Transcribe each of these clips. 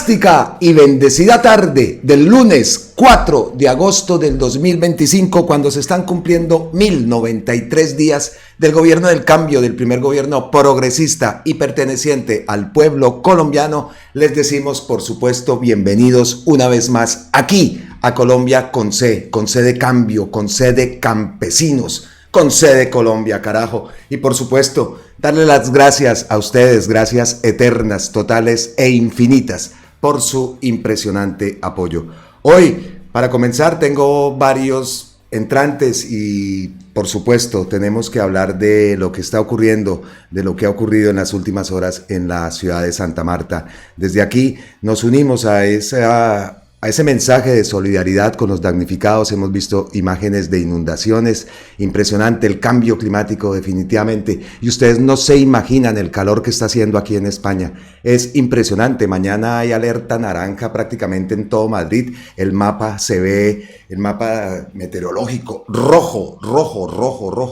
Fantástica y bendecida tarde del lunes 4 de agosto del 2025, cuando se están cumpliendo 1093 días del gobierno del cambio, del primer gobierno progresista y perteneciente al pueblo colombiano, les decimos, por supuesto, bienvenidos una vez más aquí a Colombia con C de cambio, con C de campesinos, con C de Colombia, carajo. Y por supuesto, darle las gracias a ustedes, gracias eternas, totales e infinitas por su impresionante apoyo. Hoy, para comenzar, tengo varios entrantes y por supuesto tenemos que hablar de lo que está ocurriendo, de lo que ha ocurrido en las últimas horas en la ciudad de Santa Marta. Desde aquí nos unimos a ese mensaje de solidaridad con los damnificados. Hemos visto imágenes de inundaciones, impresionante el cambio climático definitivamente, y ustedes no se imaginan el calor que está haciendo aquí en España, es impresionante. Mañana hay alerta naranja prácticamente en todo Madrid, el mapa se ve, el mapa meteorológico rojo,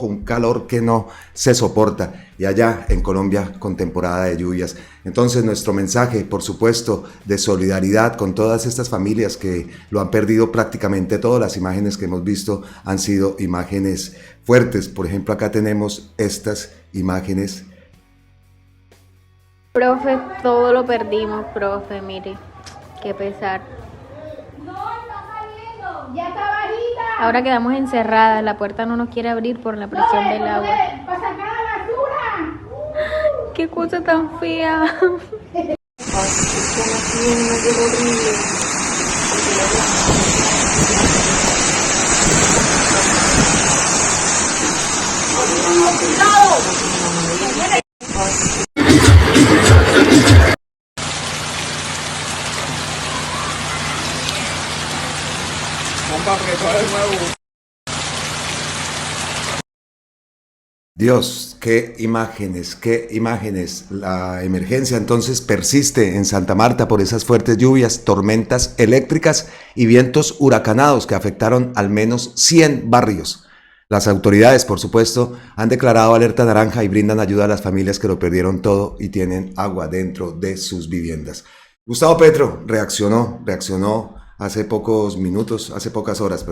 un calor que no se soporta, y allá en Colombia con temporada de lluvias. Entonces nuestro mensaje, por supuesto, de solidaridad con todas estas familias que lo han perdido prácticamente todo. Las imágenes que hemos visto han sido imágenes fuertes. Por ejemplo, acá tenemos estas imágenes. Profe, todo lo perdimos, profe, mire, qué pesar. No, está saliendo, ya está bajita. Ahora quedamos encerradas, la puerta no nos quiere abrir por la presión del agua. ¡Para sacar la basura! ¡Qué cosa tan fea! Dios, qué imágenes. La emergencia entonces persiste en Santa Marta por esas fuertes lluvias, tormentas eléctricas y vientos huracanados que afectaron al menos 100 barrios. Las autoridades, por supuesto, han declarado alerta naranja y brindan ayuda a las familias que lo perdieron todo y tienen agua dentro de sus viviendas. Gustavo Petro reaccionó hace pocas horas,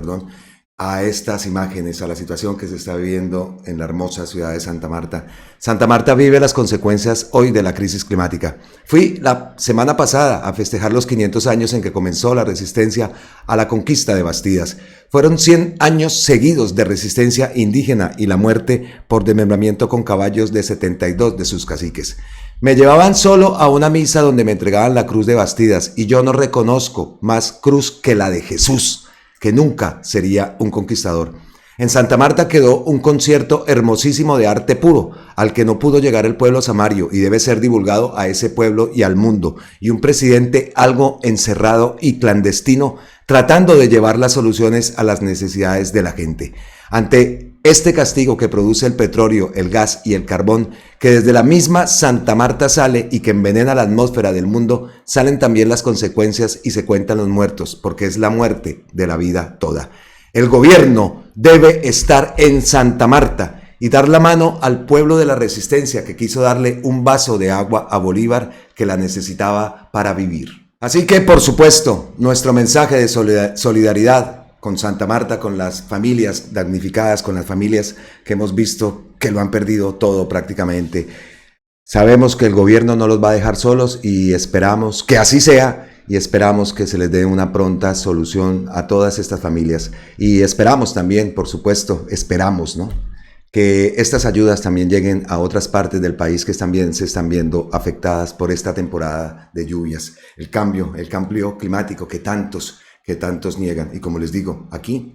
a estas imágenes, a la situación que se está viviendo en la hermosa ciudad de Santa Marta. Santa Marta vive las consecuencias hoy de la crisis climática. Fui la semana pasada a festejar los 500 años en que comenzó la resistencia a la conquista de Bastidas. Fueron 100 años seguidos de resistencia indígena y la muerte por desmembramiento con caballos de 72 de sus caciques. Me llevaban solo a una misa donde me entregaban la cruz de Bastidas y yo no reconozco más cruz que la de Jesús, que nunca sería un conquistador. En Santa Marta quedó un concierto hermosísimo de arte puro, al que no pudo llegar el pueblo samario y debe ser divulgado a ese pueblo y al mundo, y un presidente algo encerrado y clandestino, tratando de llevar las soluciones a las necesidades de la gente. Ante este castigo que produce el petróleo, el gas y el carbón, que desde la misma Santa Marta sale y que envenena la atmósfera del mundo, salen también las consecuencias y se cuentan los muertos, porque es la muerte de la vida toda. El gobierno debe estar en Santa Marta y dar la mano al pueblo de la resistencia que quiso darle un vaso de agua a Bolívar que la necesitaba para vivir. Así que, por supuesto, nuestro mensaje de solidaridad con Santa Marta, con las familias damnificadas, con las familias que hemos visto que lo han perdido todo prácticamente. Sabemos que el gobierno no los va a dejar solos y esperamos que así sea, y esperamos que se les dé una pronta solución a todas estas familias. Y esperamos también, por supuesto, ¿no?, que estas ayudas también lleguen a otras partes del país que también se están viendo afectadas por esta temporada de lluvias. El cambio climático que tantos niegan. Y como les digo, aquí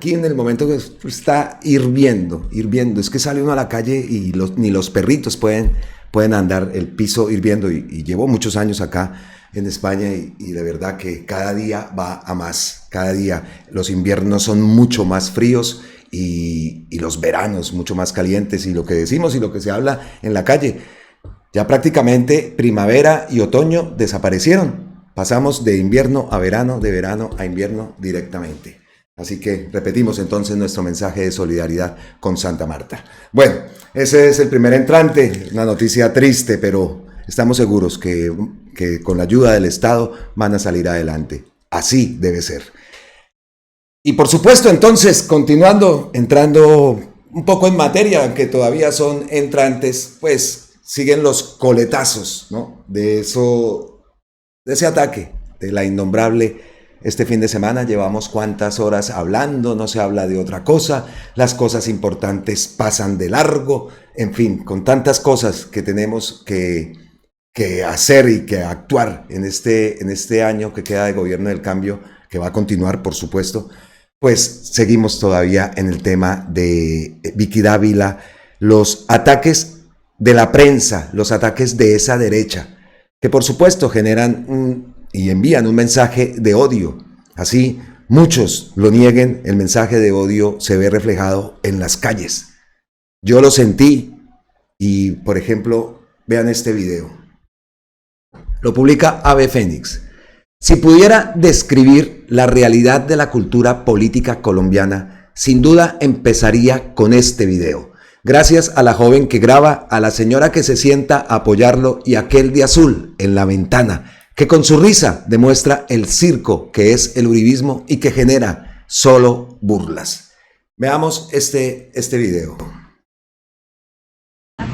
en el momento que está hirviendo, es que sale uno a la calle y ni los perritos pueden andar, el piso hirviendo, y llevo muchos años acá en España y de verdad que cada día va a más. Cada día los inviernos son mucho más fríos y los veranos mucho más calientes, y lo que decimos y lo que se habla en la calle, ya prácticamente primavera y otoño desaparecieron. Pasamos de invierno a verano, de verano a invierno directamente. Así que repetimos entonces nuestro mensaje de solidaridad con Santa Marta. Bueno, ese es el primer entrante, una noticia triste, pero estamos seguros que con la ayuda del Estado van a salir adelante. Así debe ser. Y por supuesto, entonces, continuando, entrando un poco en materia, aunque todavía son entrantes, pues siguen los coletazos, ¿no? De ese ataque, de la innombrable. Este fin de semana llevamos cuántas horas hablando, no se habla de otra cosa, las cosas importantes pasan de largo, en fin, con tantas cosas que tenemos que hacer y que actuar en este año que queda de gobierno del cambio, que va a continuar, por supuesto, pues seguimos todavía en el tema de Vicky Dávila, los ataques de la prensa, los ataques de esa derecha, que por supuesto generan y envían un mensaje de odio. Así muchos lo nieguen, el mensaje de odio se ve reflejado en las calles. Yo lo sentí y, por ejemplo, vean este video. Lo publica Ave Fénix. Si pudiera describir la realidad de la cultura política colombiana, sin duda empezaría con este video. Gracias a la joven que graba, a la señora que se sienta a apoyarlo y a aquel de azul en la ventana, que con su risa demuestra el circo que es el uribismo y que genera solo burlas. Veamos este video.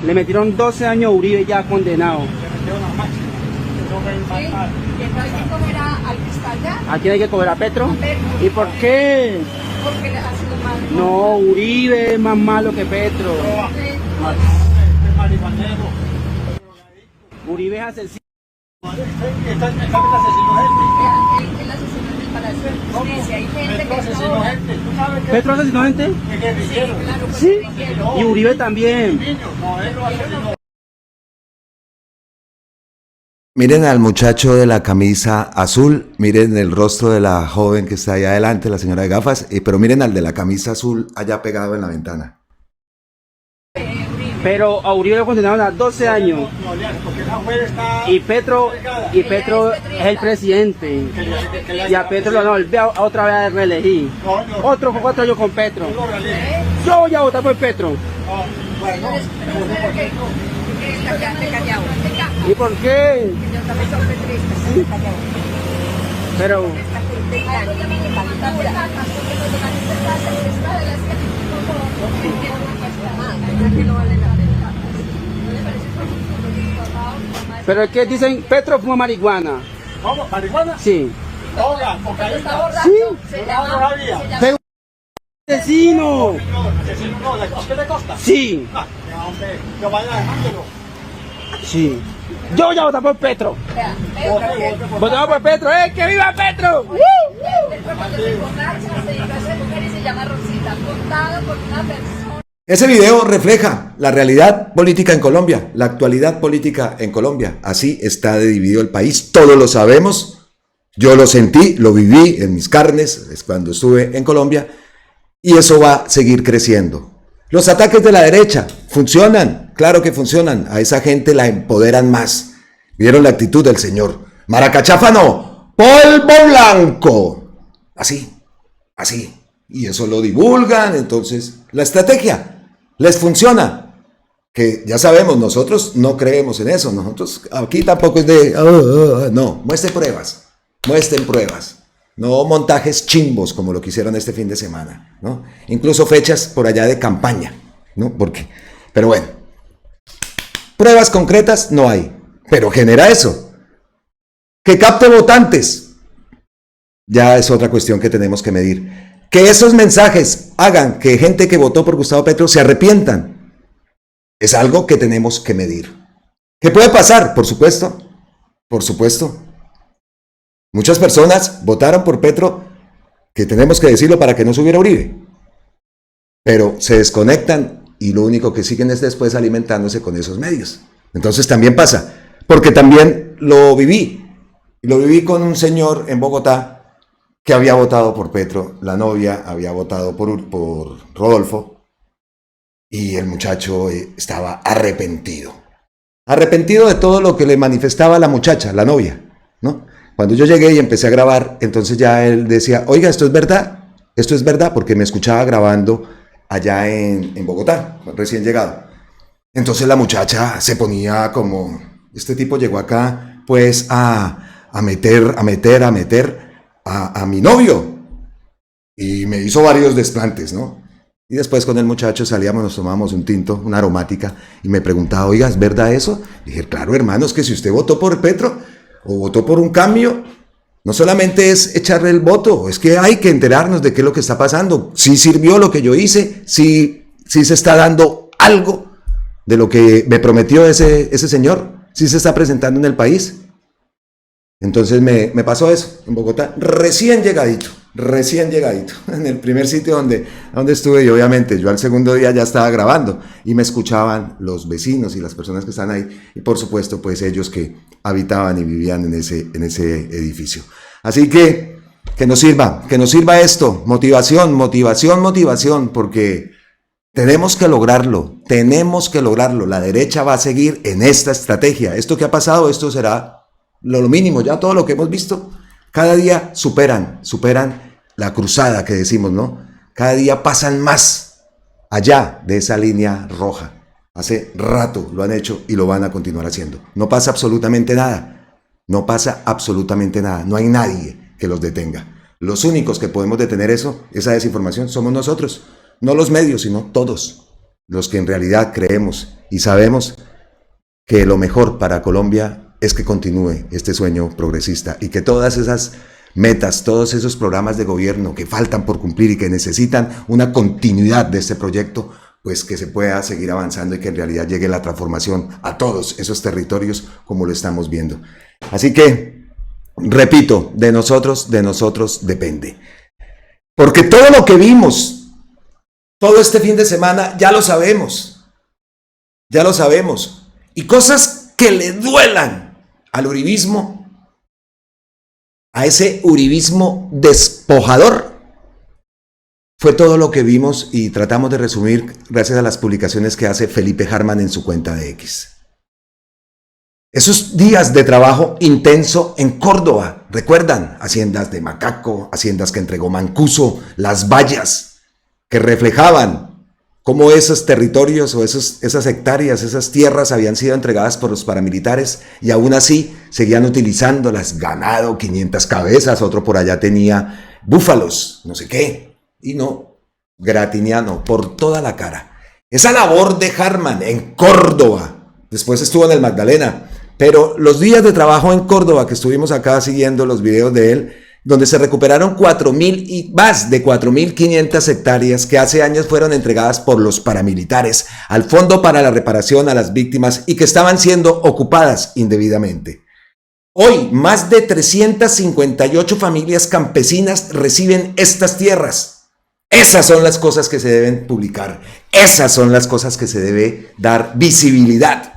Le metieron 12 años a Uribe ya condenado. ¿Que no hay que coger al que está allá? ¿A quién hay que coger? ¿A Petro? A Petro. ¿Y por qué? Porque le ha sido mal. No, Uribe es más malo que Petro. Uribe es asesino. El asesino del Palacio de Justicia. Hay gente que está... ¿Petro asesinó gente? Claro, Sí. Y Uribe también. Miren al muchacho de la camisa azul, miren el rostro de la joven que está ahí adelante, la señora de gafas, pero miren al de la camisa azul allá pegado en la ventana. Pero a Uribe lo condenaron a 12 años. Y Petro es el presidente. Y a Petro lo van a volver a otra vez a reelegir. Otro 4 años con Petro. Yo voy a votar por Petro. ¿Y por qué? Pero pero es que dicen Petro fuma marihuana. ¿Cómo? ¿Marihuana? Sí. Droga, cocaína. Sí. Se llama... Pero asesino. Asesino no, ¿de Oscar de Costa? Sí. Ah, hombre, yo vaya dejándolo. Sí. Yo voy a votar por Petro. Votamos por Petro, ¡que viva Petro! Ese video refleja la realidad política en Colombia, la actualidad política en Colombia. Así está dividido el país, todos lo sabemos. Yo lo sentí, lo viví en mis carnes es cuando estuve en Colombia y eso va a seguir creciendo. Los ataques de la derecha funcionan, claro que funcionan, a esa gente la empoderan más. ¿Vieron la actitud del señor? Maracacháfano, polvo blanco. Así, así. Y eso lo divulgan, entonces la estrategia les funciona. Que ya sabemos, nosotros no creemos en eso, nosotros aquí tampoco es de... no, muestren pruebas. No montajes chimbos como lo que hicieron este fin de semana, ¿no? Incluso fechas por allá de campaña, ¿no? Pero bueno, pruebas concretas no hay, pero genera eso. Que capte votantes, ya es otra cuestión que tenemos que medir. Que esos mensajes hagan que gente que votó por Gustavo Petro se arrepientan, es algo que tenemos que medir. ¿Qué puede pasar? Por supuesto. Muchas personas votaron por Petro, que tenemos que decirlo para que no subiera Uribe, pero se desconectan y lo único que siguen es después alimentándose con esos medios. Entonces también pasa, porque también lo viví con un señor en Bogotá que había votado por Petro, la novia había votado por Rodolfo y el muchacho estaba arrepentido de todo lo que le manifestaba la muchacha, la novia, ¿no? Cuando yo llegué y empecé a grabar, entonces ya él decía, oiga, ¿esto es verdad? Porque me escuchaba grabando allá en Bogotá, recién llegado. Entonces la muchacha se ponía como, Este tipo llegó acá, pues, a meter a mi novio. Y me hizo varios desplantes, ¿no? Y después con el muchacho salíamos, nos tomábamos un tinto, una aromática, y me preguntaba, oiga, ¿es verdad eso? Dije, claro, hermano, es que si usted votó por Petro, o votó por un cambio, no solamente es echarle el voto, es que hay que enterarnos de qué es lo que está pasando. Si sirvió lo que yo hice, si se está dando algo de lo que me prometió ese señor, si se está presentando en el país. Entonces me pasó eso en Bogotá, recién llegadito, en el primer sitio donde estuve, y obviamente yo al segundo día ya estaba grabando y me escuchaban los vecinos y las personas que están ahí, y por supuesto pues ellos que habitaban y vivían en ese edificio. Así que nos sirva esto, motivación, porque tenemos que lograrlo, la derecha va a seguir en esta estrategia. Esto que ha pasado, esto será lo mínimo, ya todo lo que hemos visto, cada día superan la cruzada que decimos, ¿no? Cada día pasan más allá de esa línea roja. Hace rato lo han hecho y lo van a continuar haciendo. No pasa absolutamente nada, no hay nadie que los detenga. Los únicos que podemos detener esa desinformación, somos nosotros, no los medios, sino todos, los que en realidad creemos y sabemos que lo mejor para Colombia es que continúe este sueño progresista y que todas esas metas, todos esos programas de gobierno que faltan por cumplir y que necesitan una continuidad de este proyecto, pues que se pueda seguir avanzando y que en realidad llegue la transformación a todos esos territorios como lo estamos viendo. Así que, repito, de nosotros depende. Porque todo lo que vimos, todo este fin de semana, ya lo sabemos. Y cosas que le duelan al uribismo, a ese uribismo despojador, fue todo lo que vimos y tratamos de resumir gracias a las publicaciones que hace Felipe Harman en su cuenta de X. Esos días de trabajo intenso en Córdoba, ¿recuerdan? Haciendas de Macaco, haciendas que entregó Mancuso, las vallas que reflejaban cómo esos territorios o esas hectáreas, esas tierras habían sido entregadas por los paramilitares y aún así seguían utilizándolas, ganado, 500 cabezas, otro por allá tenía búfalos, no sé qué, y no, gratiniano, por toda la cara. Esa labor de Harman en Córdoba, después estuvo en el Magdalena, pero los días de trabajo en Córdoba que estuvimos acá siguiendo los videos de él, donde se recuperaron 4.000 y más de 4.500 hectáreas que hace años fueron entregadas por los paramilitares al Fondo para la Reparación a las Víctimas y que estaban siendo ocupadas indebidamente. Hoy, más de 358 familias campesinas reciben estas tierras. Esas son las cosas que se deben publicar. Esas son las cosas que se debe dar visibilidad.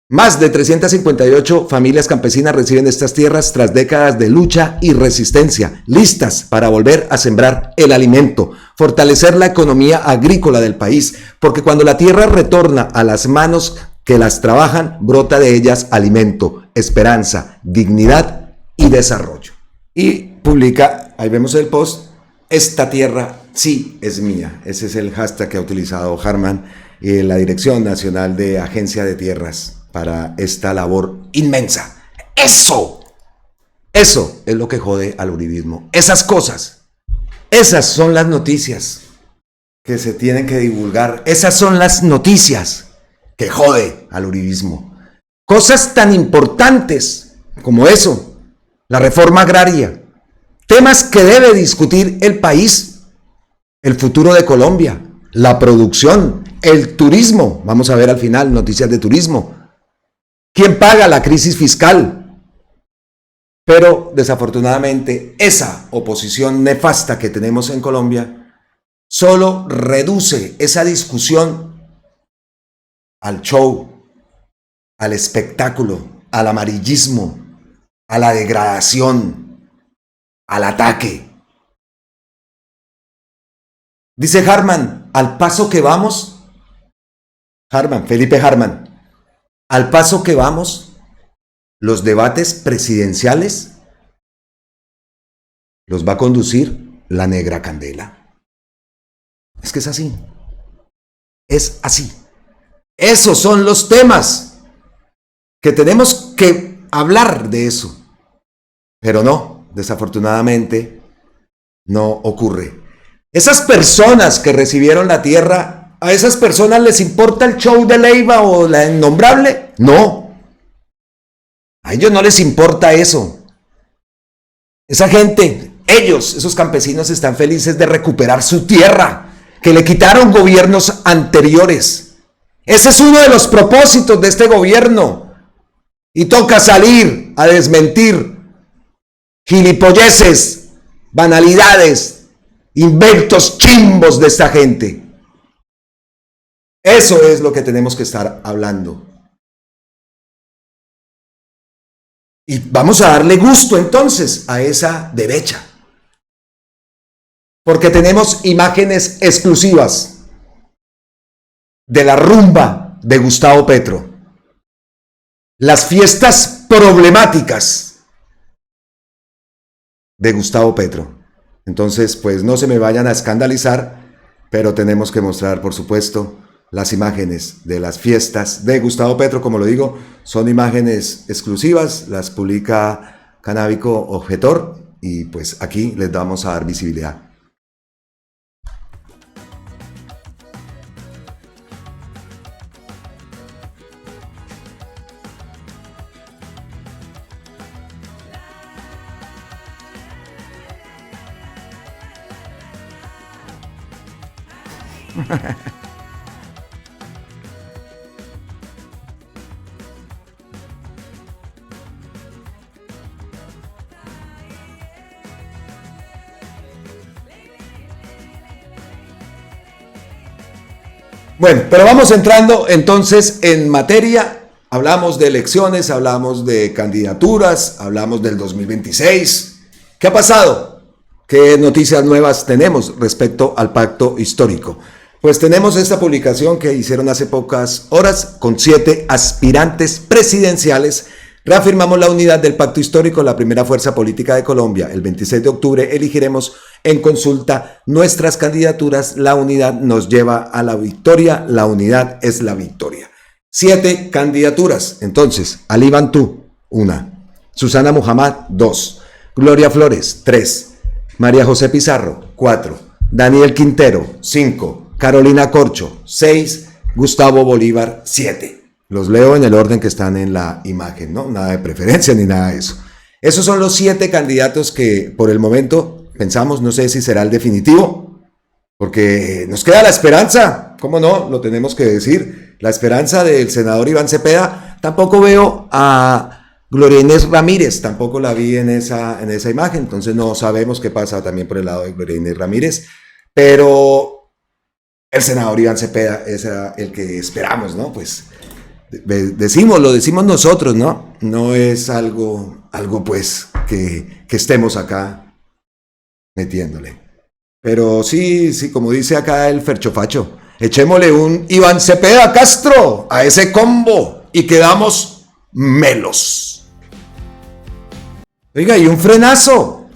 Más de 358 familias campesinas reciben estas tierras tras décadas de lucha y resistencia, listas para volver a sembrar el alimento, fortalecer la economía agrícola del país, porque cuando la tierra retorna a las manos que las trabajan, brota de ellas alimento, esperanza, dignidad y desarrollo. Y publica, ahí vemos el post, esta tierra sí es mía. Ese es el hashtag que ha utilizado Harman y la Dirección Nacional de Agencia de Tierras para esta labor inmensa. Eso es lo que jode al uribismo. Esas cosas, esas son las noticias que se tienen que divulgar. Esas son las noticias que jode al uribismo. Cosas tan importantes como eso, la reforma agraria, temas que debe discutir el país, el futuro de Colombia, la producción, el turismo. Vamos a ver al final noticias de turismo. ¿Quién paga la crisis fiscal? Pero desafortunadamente esa oposición nefasta que tenemos en Colombia solo reduce esa discusión al show, al espectáculo, al amarillismo, a la degradación, al ataque. Dice Harman, al paso que vamos, Felipe Harman, al paso que vamos, los debates presidenciales los va a conducir la negra candela. Es que es así. Es así. Esos son los temas que tenemos que hablar de eso. Pero no, desafortunadamente no ocurre. Esas personas que recibieron la tierra, ¿a esas personas les importa el show de Leiva o la innombrable? No. A ellos no les importa eso. Esa gente, ellos, esos campesinos están felices de recuperar su tierra que le quitaron gobiernos anteriores. Ese es uno de los propósitos de este gobierno. Y toca salir a desmentir gilipolleces, banalidades, inventos chimbos de esta gente. Eso es lo que tenemos que estar hablando. Y vamos a darle gusto entonces a esa derecha. Porque tenemos imágenes exclusivas de la rumba de Gustavo Petro. Las fiestas problemáticas de Gustavo Petro. Entonces, pues no se me vayan a escandalizar, pero tenemos que mostrar, por supuesto, las imágenes de las fiestas de Gustavo Petro. Como lo digo, son imágenes exclusivas, las publica Canábico Objetor y pues aquí les vamos a dar visibilidad. Bueno, pero vamos entrando entonces en materia. Hablamos de elecciones, hablamos de candidaturas, hablamos del 2026. ¿Qué ha pasado? ¿Qué noticias nuevas tenemos respecto al pacto histórico? Pues tenemos esta publicación que hicieron hace pocas horas con 7 aspirantes presidenciales. Reafirmamos la unidad del pacto histórico, la primera fuerza política de Colombia. El 26 de octubre elegiremos en consulta nuestras candidaturas. La unidad nos lleva a la victoria. La unidad es la victoria. 7 candidaturas. Entonces, Ali Bantú, 1. Susana Muhammad, 2. Gloria Flores, 3. María José Pizarro, 4. Daniel Quintero, 5. Carolina Corcho, 6. Gustavo Bolívar, 7. Los leo en el orden que están en la imagen, ¿no? Nada de preferencia ni nada de eso. Esos son los 7 candidatos que por el momento pensamos, no sé si será el definitivo, porque nos queda la esperanza, ¿cómo no? Lo tenemos que decir, la esperanza del senador Iván Cepeda. Tampoco veo a Gloria Inés Ramírez, tampoco la vi en esa imagen, entonces no sabemos qué pasa también por el lado de Gloria Inés Ramírez, pero el senador Iván Cepeda es el que esperamos, ¿no? Pues lo decimos nosotros, ¿no? No es algo pues que estemos acá metiéndole. Pero sí, como dice acá el Ferchofacho, echémosle un Iván Cepeda Castro a ese combo y quedamos melos. Oiga, y un frenazo.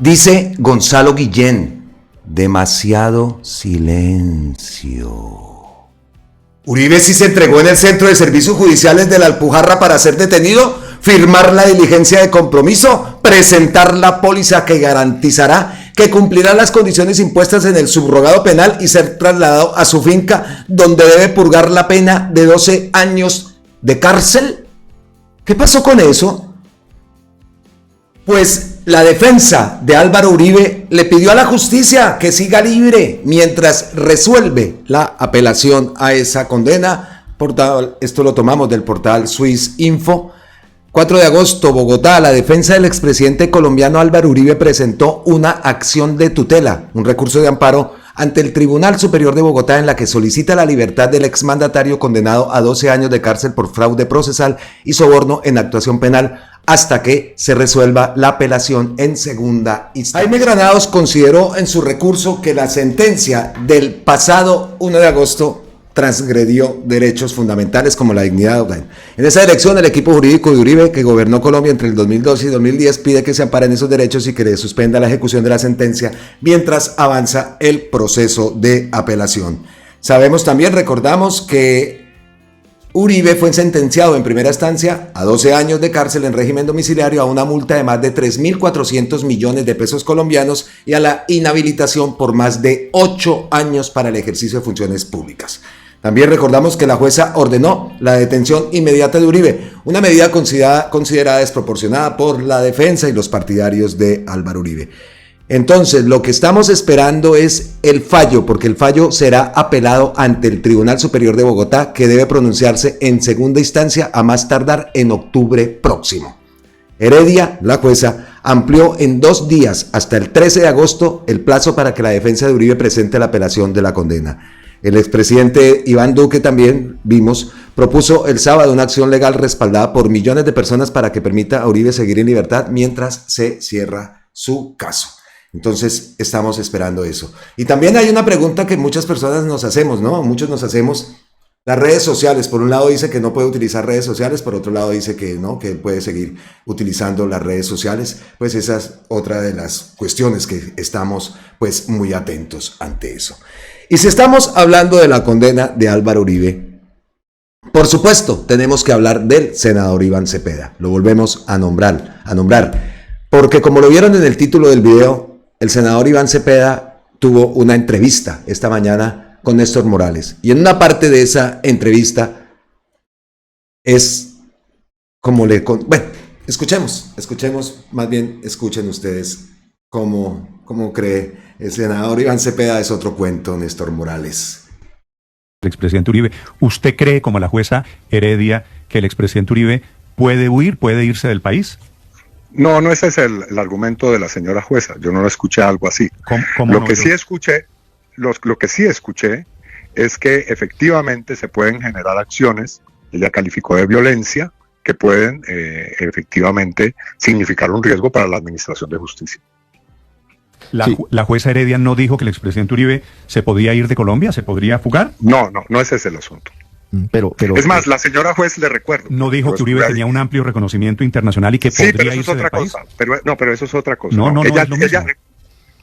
Dice Gonzalo Guillén, demasiado silencio. Uribe sí se entregó en el Centro de Servicios Judiciales de la Alpujarra para ser detenido, firmar la diligencia de compromiso, presentar la póliza que garantizará que cumplirá las condiciones impuestas en el subrogado penal y ser trasladado a su finca donde debe purgar la pena de 12 años de cárcel. ¿Qué pasó con eso? Pues la defensa de Álvaro Uribe le pidió a la justicia que siga libre mientras resuelve la apelación a esa condena. Esto lo tomamos del portal Swiss Info. 4 de agosto, Bogotá. La defensa del expresidente colombiano Álvaro Uribe presentó una acción de tutela, un recurso de amparo ante el Tribunal Superior de Bogotá en la que solicita la libertad del exmandatario condenado a 12 años de cárcel por fraude procesal y soborno en actuación penal hasta que se resuelva la apelación en segunda instancia. Jaime Granados consideró en su recurso que la sentencia del pasado 1 de agosto transgredió derechos fundamentales como la dignidad. En esa dirección, el equipo jurídico de Uribe, que gobernó Colombia entre el 2012 y 2010, pide que se amparen esos derechos y que le suspenda la ejecución de la sentencia mientras avanza el proceso de apelación. Sabemos también, recordamos que Uribe fue sentenciado en primera instancia a 12 años de cárcel en régimen domiciliario, a una multa de más de 3.400 millones de pesos colombianos y a la inhabilitación por más de 8 años para el ejercicio de funciones públicas. También recordamos que la jueza ordenó la detención inmediata de Uribe, una medida considerada desproporcionada por la defensa y los partidarios de Álvaro Uribe. Entonces, lo que estamos esperando es el fallo, porque el fallo será apelado ante el Tribunal Superior de Bogotá, que debe pronunciarse en segunda instancia a más tardar en octubre próximo. Heredia, la jueza, amplió en 2 días, hasta el 13 de agosto, el plazo para que la defensa de Uribe presente la apelación de la condena. El expresidente Iván Duque, también vimos, propuso el sábado una acción legal respaldada por millones de personas para que permita a Uribe seguir en libertad mientras se cierra su caso. Entonces, estamos esperando eso. Y también hay una pregunta que muchas personas nos hacemos, ¿no? Muchos nos hacemos. Las redes sociales, por un lado dice que no puede utilizar redes sociales, por otro lado dice que no, que él puede seguir utilizando las redes sociales. Pues esa es otra de las cuestiones que estamos pues muy atentos ante eso. Y si estamos hablando de la condena de Álvaro Uribe, por supuesto, tenemos que hablar del senador Iván Cepeda. Lo volvemos a nombrar, porque como lo vieron en el título del video, el senador Iván Cepeda tuvo una entrevista esta mañana con Néstor Morales. Y en una parte de esa entrevista es como bueno, escuchemos, más bien escuchen ustedes cómo cree el senador Iván Cepeda. Es otro cuento, Néstor Morales. El expresidente Uribe, ¿usted cree, como la jueza Heredia, que el expresidente Uribe puede huir, puede irse del país? No, no ese es el argumento de la señora jueza. Yo no escuché algo así. Lo que sí escuché es que efectivamente se pueden generar acciones, ella calificó de violencia, que pueden efectivamente significar un riesgo para la administración de justicia. ¿La jueza Heredia no dijo que el expresidente Uribe se podía ir de Colombia, se podría fugar? No ese es el asunto. Pero es más, la señora juez, le recuerdo. No dijo que Uribe tenía un amplio reconocimiento internacional y que podría irse del país. Pero eso es otra cosa. No, es lo mismo.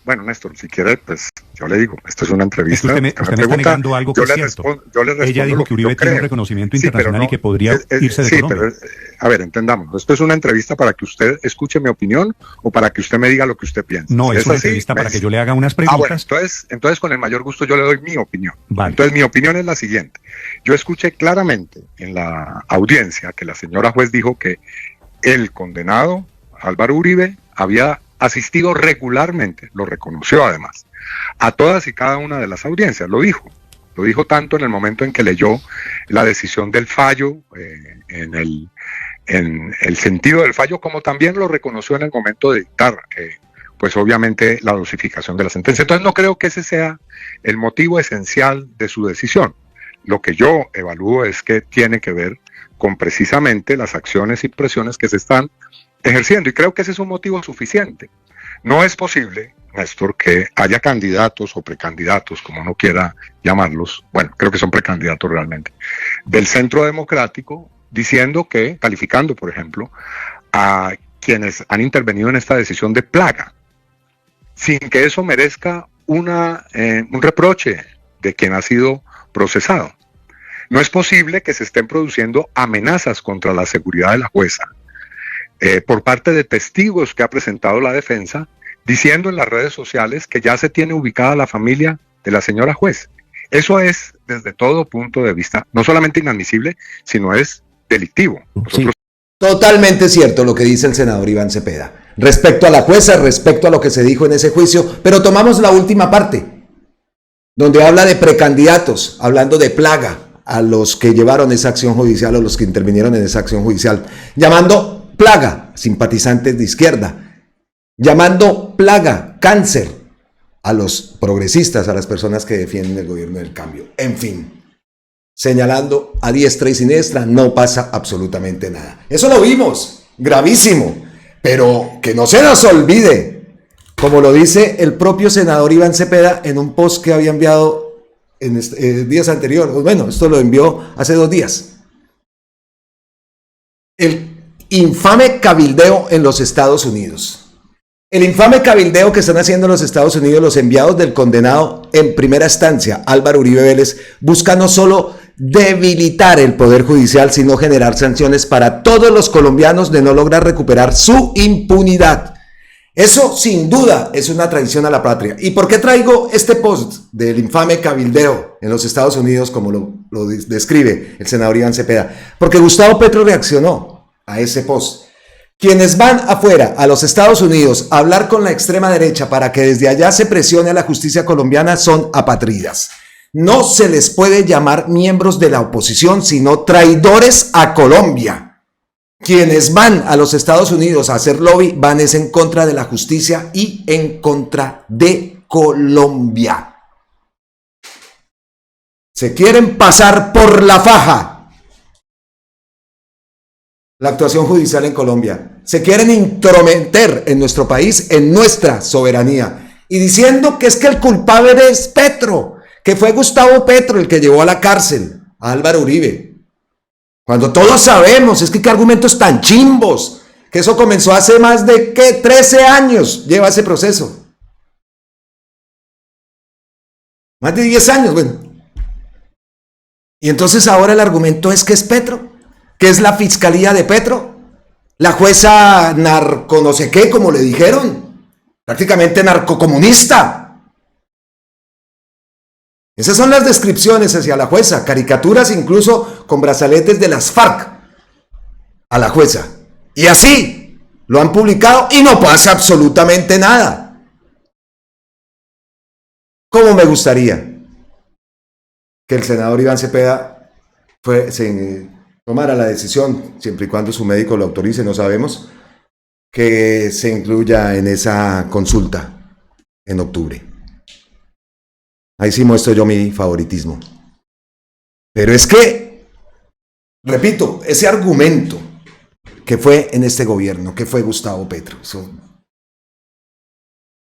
Bueno, Néstor, si quiere, pues yo le digo, esto es una entrevista. Usted me está negando algo que es cierto. Ella dijo que Uribe tiene un reconocimiento internacional y que podría irse de Colombia. Pero, a ver, entendamos, esto es una entrevista para que usted escuche mi opinión o para que usted me diga lo que usted piensa. No, es una entrevista para que yo le haga unas preguntas. Bueno, entonces con el mayor gusto yo le doy mi opinión. Vale. Entonces mi opinión es la siguiente. Yo escuché claramente en la audiencia que la señora juez dijo que el condenado Álvaro Uribe había asistido regularmente, lo reconoció además, a todas y cada una de las audiencias, lo dijo tanto en el momento en que leyó la decisión del fallo, en el sentido del fallo, como también lo reconoció en el momento de dictar, pues obviamente la dosificación de la sentencia. Entonces no creo que ese sea el motivo esencial de su decisión. Lo que yo evalúo es que tiene que ver con precisamente las acciones y presiones que se están ejerciendo, y creo que ese es un motivo suficiente. No es posible, Néstor, que haya candidatos o precandidatos, como uno quiera llamarlos, bueno, creo que son precandidatos realmente, del Centro Democrático, diciendo que, calificando, por ejemplo, a quienes han intervenido en esta decisión de plaga, sin que eso merezca un reproche de quien ha sido procesado. No es posible que se estén produciendo amenazas contra la seguridad de la jueza por parte de testigos que ha presentado la defensa, diciendo en las redes sociales que ya se tiene ubicada la familia de la señora juez. Eso es, desde todo punto de vista, no solamente inadmisible, sino es delictivo. Sí. Totalmente cierto lo que dice el senador Iván Cepeda. Respecto a la jueza, respecto a lo que se dijo en ese juicio, pero tomamos la última parte, donde habla de precandidatos, hablando de plaga a los que llevaron esa acción judicial o los que intervinieron en esa acción judicial, llamando plaga simpatizantes de izquierda, llamando plaga, cáncer a los progresistas, a las personas que defienden el gobierno del cambio. En fin, señalando a diestra y siniestra, no pasa absolutamente nada. Eso lo vimos, gravísimo, pero que no se nos olvide, como lo dice el propio senador Iván Cepeda en un post que había enviado en días anteriores. Bueno, esto lo envió hace 2 días. El infame cabildeo en los Estados Unidos. El infame cabildeo que están haciendo en los Estados Unidos los enviados del condenado en primera instancia, Álvaro Uribe Vélez, busca no solo debilitar el Poder Judicial, sino generar sanciones para todos los colombianos de no lograr recuperar su impunidad. Eso sin duda es una traición a la patria. ¿Y por qué traigo este post del infame cabildeo en los Estados Unidos, como lo describe el senador Iván Cepeda? Porque Gustavo Petro reaccionó a ese post. Quienes van afuera a los Estados Unidos a hablar con la extrema derecha para que desde allá se presione a la justicia colombiana son apátridas. No se les puede llamar miembros de la oposición, sino traidores a Colombia. Quienes van a los Estados Unidos a hacer lobby van es en contra de la justicia y en contra de Colombia. Se quieren pasar por la faja la actuación judicial en Colombia. Se quieren intrometer en nuestro país, en nuestra soberanía. Y diciendo que es que el culpable es Petro, que fue Gustavo Petro el que llevó a la cárcel a Álvaro Uribe. Cuando todos sabemos, es que qué argumentos tan chimbos, que eso comenzó hace más de, 13 años lleva ese proceso. Más de 10 años, bueno. Y entonces ahora el argumento es que es Petro, que es la fiscalía de Petro, la jueza narco no sé qué, como le dijeron, prácticamente narcocomunista. Esas son las descripciones hacia la jueza, caricaturas incluso con brazaletes de las FARC a la jueza. Y así lo han publicado y no pasa absolutamente nada. ¿Cómo me gustaría que el senador Iván Cepeda tomara la decisión, siempre y cuando su médico lo autorice, no sabemos, que se incluya en esa consulta en octubre? Ahí sí muestro yo mi favoritismo. Pero es que, repito, ese argumento que fue en este gobierno, que fue Gustavo Petro.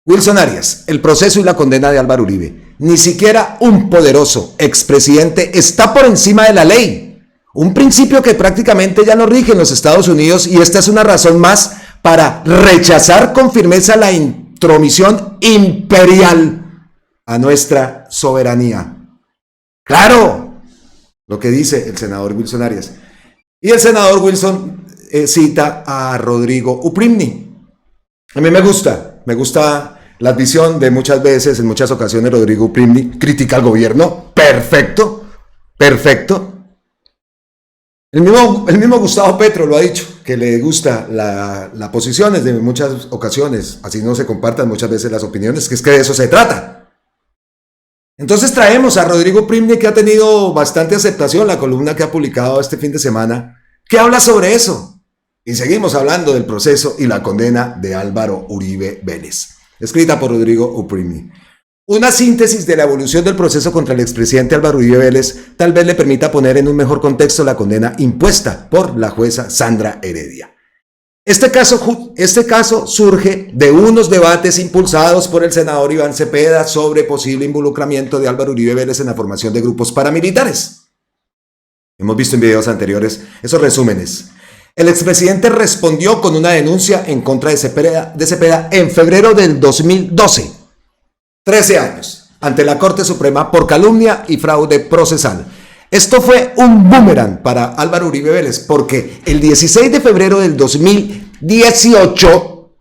Wilson Arias, el proceso y la condena de Álvaro Uribe. Ni siquiera un poderoso expresidente está por encima de la ley. Un principio que prácticamente ya no rige en los Estados Unidos, y esta es una razón más para rechazar con firmeza la intromisión imperial a nuestra soberanía. Claro, lo que dice el senador Wilson Arias. Y el senador Wilson cita a Rodrigo Uprimni. A mí me gusta la visión de muchas veces, en muchas ocasiones Rodrigo Uprimni critica al gobierno. Perfecto. El mismo Gustavo Petro lo ha dicho, que le gusta la posición desde muchas ocasiones, así no se compartan muchas veces las opiniones, que es que de eso se trata. Entonces traemos a Rodrigo Uprimni, que ha tenido bastante aceptación, la columna que ha publicado este fin de semana, que habla sobre eso. Y seguimos hablando del proceso y la condena de Álvaro Uribe Vélez, escrita por Rodrigo Uprimni. Una síntesis de la evolución del proceso contra el expresidente Álvaro Uribe Vélez tal vez le permita poner en un mejor contexto la condena impuesta por la jueza Sandra Heredia. Este caso surge de unos debates impulsados por el senador Iván Cepeda sobre posible involucramiento de Álvaro Uribe Vélez en la formación de grupos paramilitares. Hemos visto en videos anteriores esos resúmenes. El expresidente respondió con una denuncia en contra de Cepeda en febrero del 2012, 13 años, ante la Corte Suprema por calumnia y fraude procesal. Esto fue un boomerang para Álvaro Uribe Vélez, porque el 16 de febrero del 2018,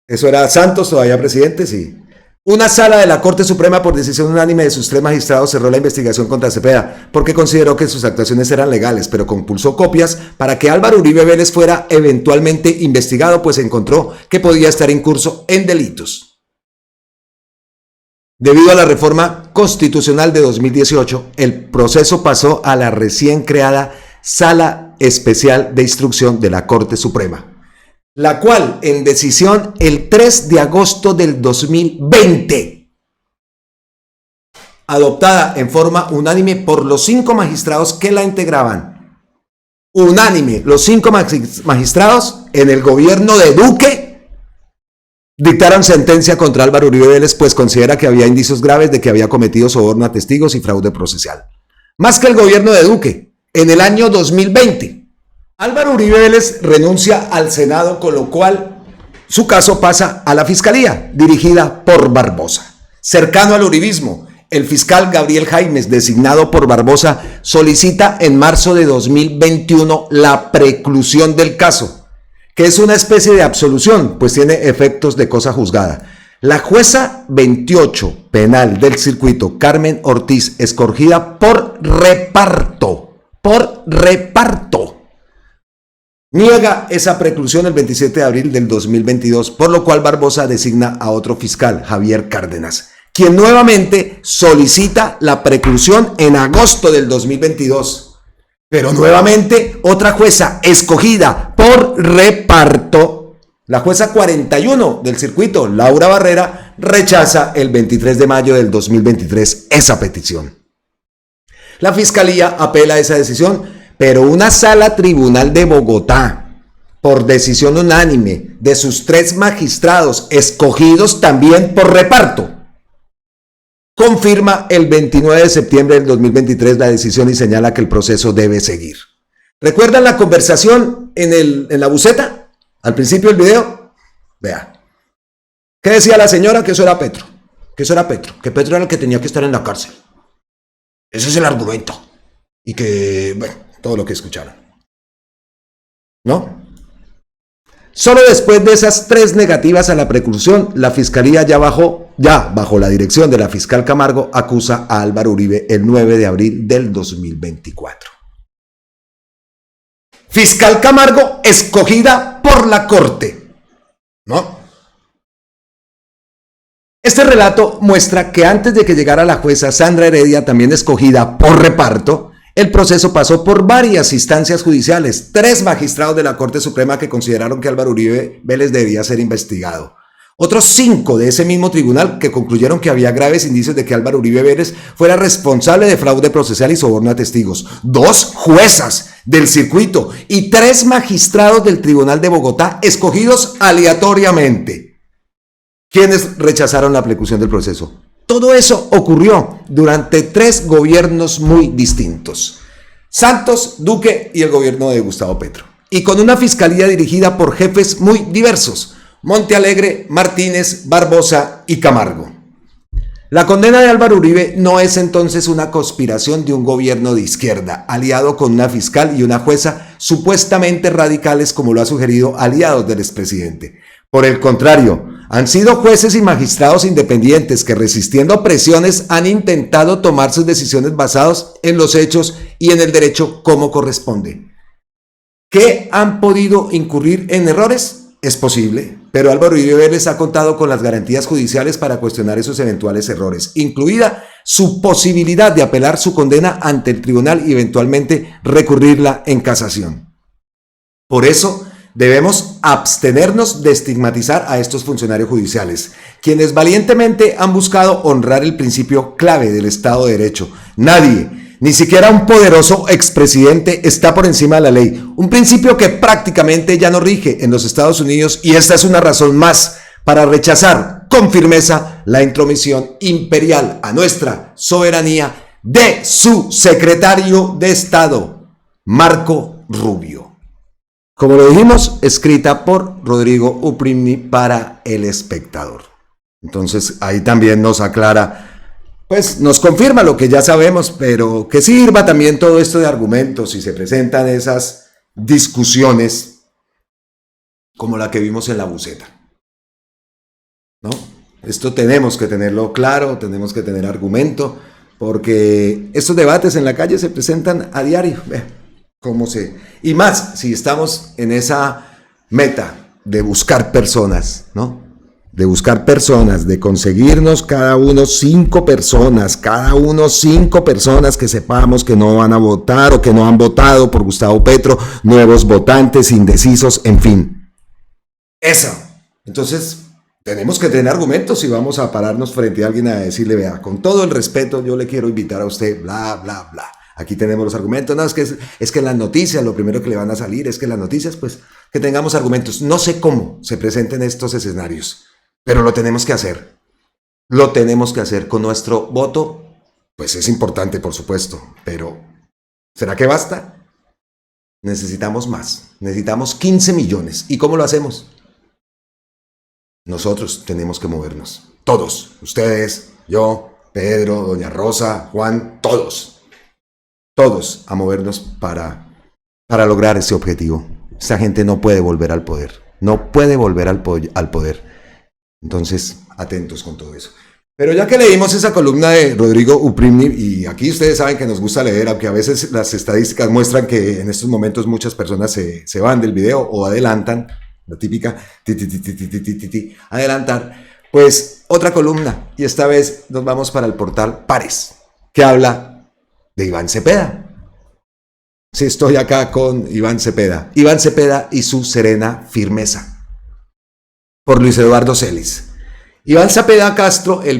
eso era Santos todavía presidente, sí, una sala de la Corte Suprema, por decisión unánime de sus 3 magistrados, cerró la investigación contra Cepeda, porque consideró que sus actuaciones eran legales, pero compulsó copias para que Álvaro Uribe Vélez fuera eventualmente investigado, pues encontró que podía estar incurso en delitos. Debido a la reforma constitucional de 2018, el proceso pasó a la recién creada Sala Especial de Instrucción de la Corte Suprema, la cual, en decisión el 3 de agosto del 2020, adoptada en forma unánime por los 5 magistrados que la integraban, unánime, los 5 magistrados en el gobierno de Duque, dictaron sentencia contra Álvaro Uribe Vélez, pues considera que había indicios graves de que había cometido soborno a testigos y fraude procesal. Más que el gobierno de Duque, en el año 2020, Álvaro Uribe Vélez renuncia al Senado, con lo cual su caso pasa a la Fiscalía, dirigida por Barbosa, cercano al uribismo, El fiscal Gabriel Jaimes, designado por Barbosa, solicita en marzo de 2021 la preclusión del caso, que es una especie de absolución, pues tiene efectos de cosa juzgada. La jueza 28 penal del circuito, Carmen Ortiz, escogida por reparto, niega esa preclusión el 27 de abril del 2022, por lo cual Barbosa designa a otro fiscal, Javier Cárdenas, quien nuevamente solicita la preclusión en agosto del 2022. Pero nuevamente otra jueza escogida por reparto, la jueza 41 del circuito, Laura Barrera, rechaza el 23 de mayo del 2023 esa petición. La fiscalía apela a esa decisión, pero una sala tribunal de Bogotá, por decisión unánime de sus 3 magistrados, escogidos también por reparto, confirma el 29 de septiembre del 2023 la decisión y señala que el proceso debe seguir. ¿Recuerdan la conversación en la buceta? Al principio del video, vea. ¿Qué decía la señora? Que eso era Petro. Que Petro era el que tenía que estar en la cárcel. Ese es el argumento. Y que, bueno, todo lo que escucharon. ¿No? Solo después de esas 3 negativas a la preclusión, la fiscalía bajo la dirección de la fiscal Camargo, acusa a Álvaro Uribe el 9 de abril del 2024. Fiscal Camargo, escogida por la Corte, ¿no? Este relato muestra que antes de que llegara la jueza Sandra Heredia, también escogida por reparto, el proceso pasó por varias instancias judiciales, 3 magistrados de la Corte Suprema que consideraron que Álvaro Uribe Vélez debía ser investigado. Otros 5 de ese mismo tribunal que concluyeron que había graves indicios de que Álvaro Uribe Vélez fuera responsable de fraude procesal y soborno a testigos. 2 juezas del circuito y 3 magistrados del Tribunal de Bogotá escogidos aleatoriamente, quienes rechazaron la preclusión del proceso. Todo eso ocurrió durante 3 gobiernos muy distintos: Santos, Duque y el gobierno de Gustavo Petro, y con una fiscalía dirigida por jefes muy diversos: Montealegre, Martínez, Barbosa y Camargo. La condena de Álvaro Uribe no es entonces una conspiración de un gobierno de izquierda, aliado con una fiscal y una jueza supuestamente radicales, como lo ha sugerido aliados del expresidente. Por el contrario, han sido jueces y magistrados independientes que, resistiendo presiones, han intentado tomar sus decisiones basadas en los hechos y en el derecho como corresponde. ¿Que han podido incurrir en errores? Es posible, pero Álvaro Uribe Vélez ha contado con las garantías judiciales para cuestionar esos eventuales errores, incluida su posibilidad de apelar su condena ante el tribunal y eventualmente recurrirla en casación. Por eso, debemos abstenernos de estigmatizar a estos funcionarios judiciales, quienes valientemente han buscado honrar el principio clave del Estado de Derecho. Nadie, ni siquiera un poderoso expresidente, está por encima de la ley, un principio que prácticamente ya no rige en los Estados Unidos, y esta es una razón más para rechazar con firmeza la intromisión imperial a nuestra soberanía de su secretario de Estado, Marco Rubio. Como lo dijimos, escrita por Rodrigo Uprimni para El Espectador. Entonces ahí también nos aclara, pues nos confirma lo que ya sabemos, pero que sirva también todo esto de argumentos si se presentan esas discusiones como la que vimos en la buceta, ¿no? Esto tenemos que tenerlo claro, tenemos que tener argumento, porque estos debates en la calle se presentan a diario, y más si estamos en esa meta de buscar personas, ¿no? De buscar personas, de conseguirnos cada uno 5 personas que sepamos que no van a votar o que no han votado por Gustavo Petro, nuevos votantes, indecisos, en fin. Eso. Entonces, tenemos que tener argumentos y vamos a pararnos frente a alguien a decirle, vea, con todo el respeto, yo le quiero invitar a usted, bla, bla, bla. Aquí tenemos los argumentos. No, es que en las noticias, lo primero que le van a salir es que en las noticias, pues, que tengamos argumentos. No sé cómo se presenten estos escenarios, pero lo tenemos que hacer. Lo tenemos que hacer con nuestro voto. Pues es importante, por supuesto, pero ¿será que basta? Necesitamos más. Necesitamos 15 millones. ¿Y cómo lo hacemos? Nosotros tenemos que movernos. Todos. Ustedes, yo, Pedro, doña Rosa, Juan, todos a movernos para lograr ese objetivo. Esta gente no puede volver al poder, no puede volver al poder. Entonces, atentos con todo eso. Pero ya que leímos esa columna de Rodrigo Uprimni, y aquí ustedes saben que nos gusta leer, aunque a veces las estadísticas muestran que en estos momentos muchas personas se van del video o adelantan, la típica adelantar, pues otra columna, y esta vez nos vamos para el portal Pares, que habla de Iván Cepeda. Sí, estoy acá con Iván Cepeda y su serena firmeza, por Luis Eduardo Celis. Iván Cepeda Castro, el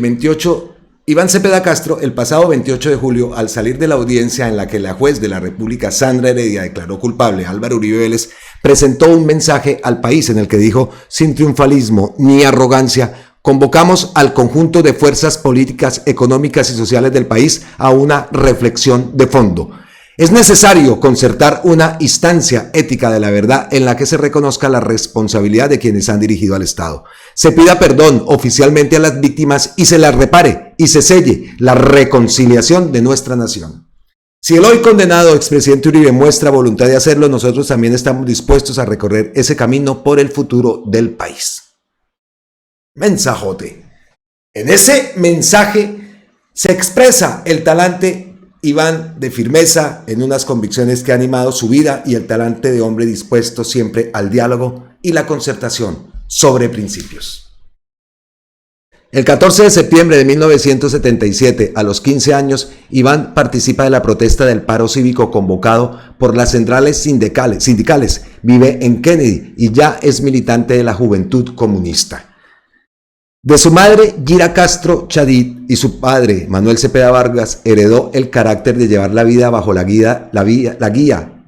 pasado 28 de julio, al salir de la audiencia en la que la juez de la República, Sandra Heredia, declaró culpable a Álvaro Uribe Vélez, presentó un mensaje al país en el que dijo: sin triunfalismo ni arrogancia, convocamos al conjunto de fuerzas políticas, económicas y sociales del país a una reflexión de fondo. Es necesario concertar una instancia ética de la verdad en la que se reconozca la responsabilidad de quienes han dirigido al Estado. Se pida perdón oficialmente a las víctimas y se las repare y se selle la reconciliación de nuestra nación. Si el hoy condenado expresidente Uribe muestra voluntad de hacerlo, nosotros también estamos dispuestos a recorrer ese camino por el futuro del país. Mensajote. En ese mensaje se expresa el talante Iván de firmeza en unas convicciones que ha animado su vida y el talante de hombre dispuesto siempre al diálogo y la concertación sobre principios. El 14 de septiembre de 1977, a los 15 años, Iván participa de la protesta del paro cívico convocado por las centrales sindicales. Vive en Kennedy y ya es militante de la Juventud Comunista. De su madre, Gira Castro Chadid, y su padre, Manuel Cepeda Vargas, heredó el carácter de llevar la vida bajo la guía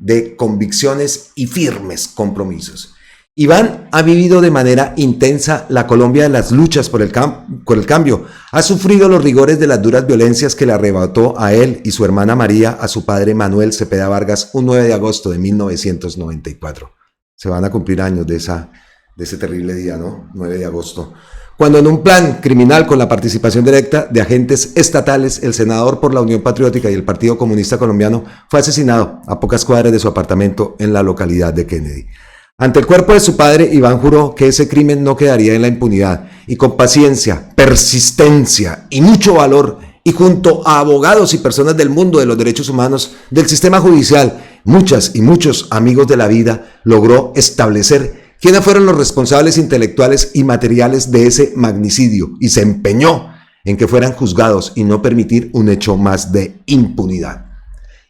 de convicciones y firmes compromisos. Iván ha vivido de manera intensa la Colombia de las luchas por el cambio. Ha sufrido los rigores de las duras violencias que le arrebató a él y su hermana María a su padre Manuel Cepeda Vargas un 9 de agosto de 1994. Se van a cumplir años de ese terrible día, ¿no? 9 de agosto. Cuando en un plan criminal con la participación directa de agentes estatales, el senador por la Unión Patriótica y el Partido Comunista Colombiano fue asesinado a pocas cuadras de su apartamento en la localidad de Kennedy. Ante el cuerpo de su padre, Iván juró que ese crimen no quedaría en la impunidad, y con paciencia, persistencia y mucho valor, y junto a abogados y personas del mundo de los derechos humanos, del sistema judicial, muchas y muchos amigos de la vida, logró establecer quiénes fueron los responsables intelectuales y materiales de ese magnicidio, y se empeñó en que fueran juzgados y no permitir un hecho más de impunidad.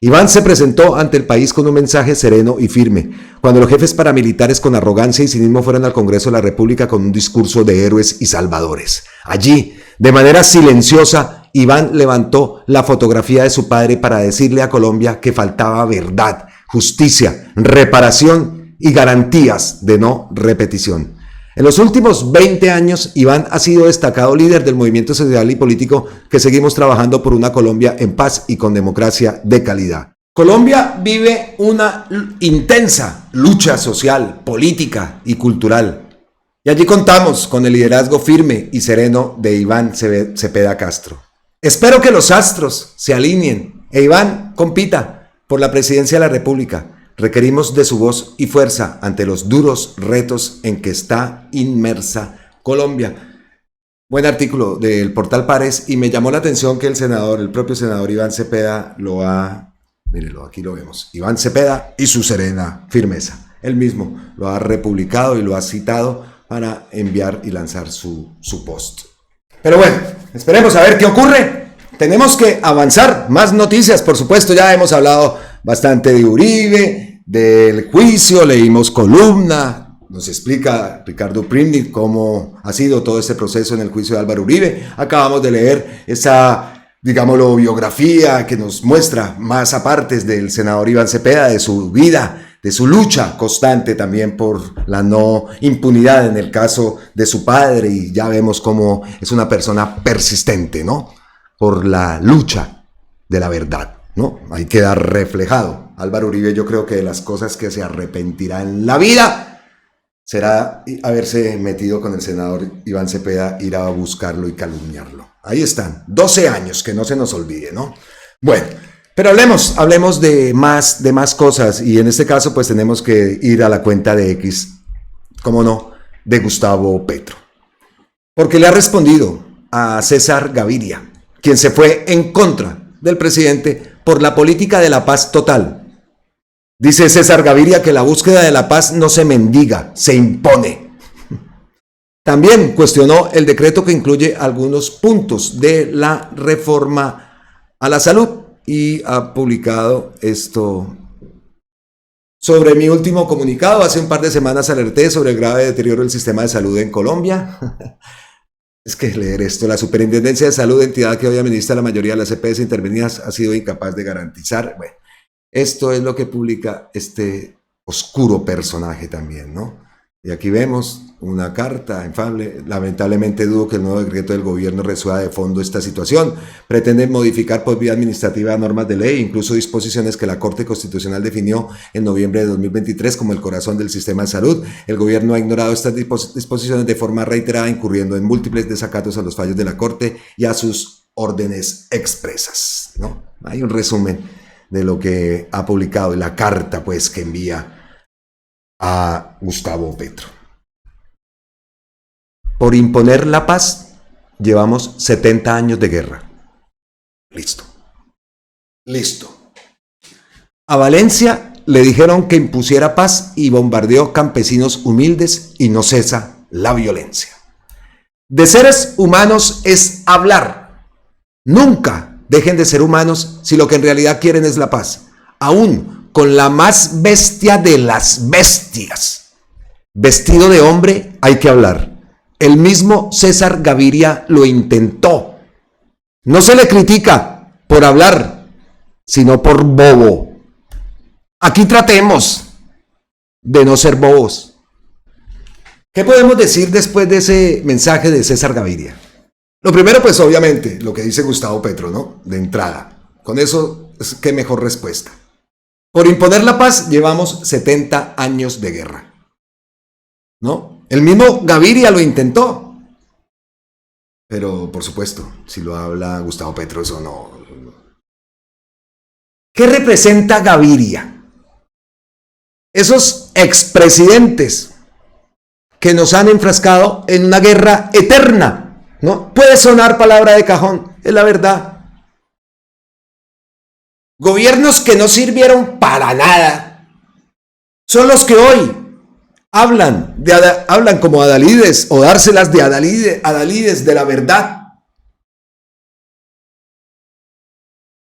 Iván se presentó ante el país con un mensaje sereno y firme, cuando los jefes paramilitares con arrogancia y cinismo fueron al Congreso de la República con un discurso de héroes y salvadores. Allí, de manera silenciosa, Iván levantó la fotografía de su padre para decirle a Colombia que faltaba verdad, justicia, reparación y garantías de no repetición. En los últimos 20 años, Iván ha sido destacado líder del movimiento social y político que seguimos trabajando por una Colombia en paz y con democracia de calidad. Colombia vive una intensa lucha social, política y cultural. Y allí contamos con el liderazgo firme y sereno de Iván Cepeda Castro. Espero que los astros se alineen e Iván compita por la presidencia de la República. Requerimos de su voz y fuerza ante los duros retos en que está inmersa Colombia. Buen artículo del portal Pares, y me llamó la atención que el propio senador Iván Cepeda mírenlo, aquí lo vemos, Iván Cepeda y su serena firmeza. Él mismo lo ha republicado y lo ha citado para enviar y lanzar su post. Pero bueno, esperemos a ver qué ocurre. Tenemos que avanzar, más noticias, por supuesto, ya hemos hablado bastante de Uribe, del juicio, leímos columna, nos explica Ricardo Uprimni cómo ha sido todo este proceso en el juicio de Álvaro Uribe. Acabamos de leer esa, digámoslo, biografía que nos muestra más apartes del senador Iván Cepeda, de su vida, de su lucha constante también por la no impunidad en el caso de su padre, y ya vemos cómo es una persona persistente, ¿no? Por la lucha de la verdad, ¿no? Ahí queda reflejado. Álvaro Uribe, yo creo que de las cosas que se arrepentirá en la vida será haberse metido con el senador Iván Cepeda, ir a buscarlo y calumniarlo. Ahí están, 12 años, que no se nos olvide, ¿no? Bueno, pero hablemos de más cosas, y en este caso pues tenemos que ir a la cuenta de X, cómo no, de Gustavo Petro. Porque le ha respondido a César Gaviria, quien se fue en contra del presidente por la política de la paz total. Dice César Gaviria que la búsqueda de la paz no se mendiga, se impone. También cuestionó el decreto que incluye algunos puntos de la reforma a la salud y ha publicado esto. Sobre mi último comunicado, hace un par de semanas alerté sobre el grave deterioro del sistema de salud en Colombia. Es que leer esto, la Superintendencia de Salud, entidad que hoy administra la mayoría de las EPS intervenidas, ha sido incapaz de garantizar. Bueno, esto es lo que publica este oscuro personaje también, ¿no? Y aquí vemos una carta infame. Lamentablemente dudo que el nuevo decreto del gobierno resuelva de fondo esta situación. Pretende modificar por vía administrativa normas de ley, incluso disposiciones que la Corte Constitucional definió en noviembre de 2023 como el corazón del sistema de salud. El gobierno ha ignorado estas disposiciones de forma reiterada, incurriendo en múltiples desacatos a los fallos de la Corte y a sus órdenes expresas, ¿no? Hay un resumen de lo que ha publicado la carta pues que envía a Gustavo Petro. Por imponer la paz, llevamos 70 años de guerra. Listo. A Valencia le dijeron que impusiera paz y bombardeó campesinos humildes y no cesa la violencia. De seres humanos es hablar. Nunca dejen de ser humanos si lo que en realidad quieren es la paz. Aún con la más bestia de las bestias, vestido de hombre, hay que hablar. El mismo César Gaviria lo intentó. No se le critica por hablar, sino por bobo. Aquí tratemos de no ser bobos. ¿Qué podemos decir después de ese mensaje de César Gaviria? Lo primero, pues obviamente, lo que dice Gustavo Petro, ¿no? De entrada. Con eso, qué mejor respuesta. Por imponer la paz, llevamos 70 años de guerra, ¿no? El mismo Gaviria lo intentó. Pero, por supuesto, si lo habla Gustavo Petro, eso no. ¿Qué representa Gaviria? Esos expresidentes que nos han enfrascado en una guerra eterna, ¿no? Puede sonar palabra de cajón, es la verdad. Gobiernos que no sirvieron para nada son los que hoy hablan como adalides o dárselas de adalides de la verdad.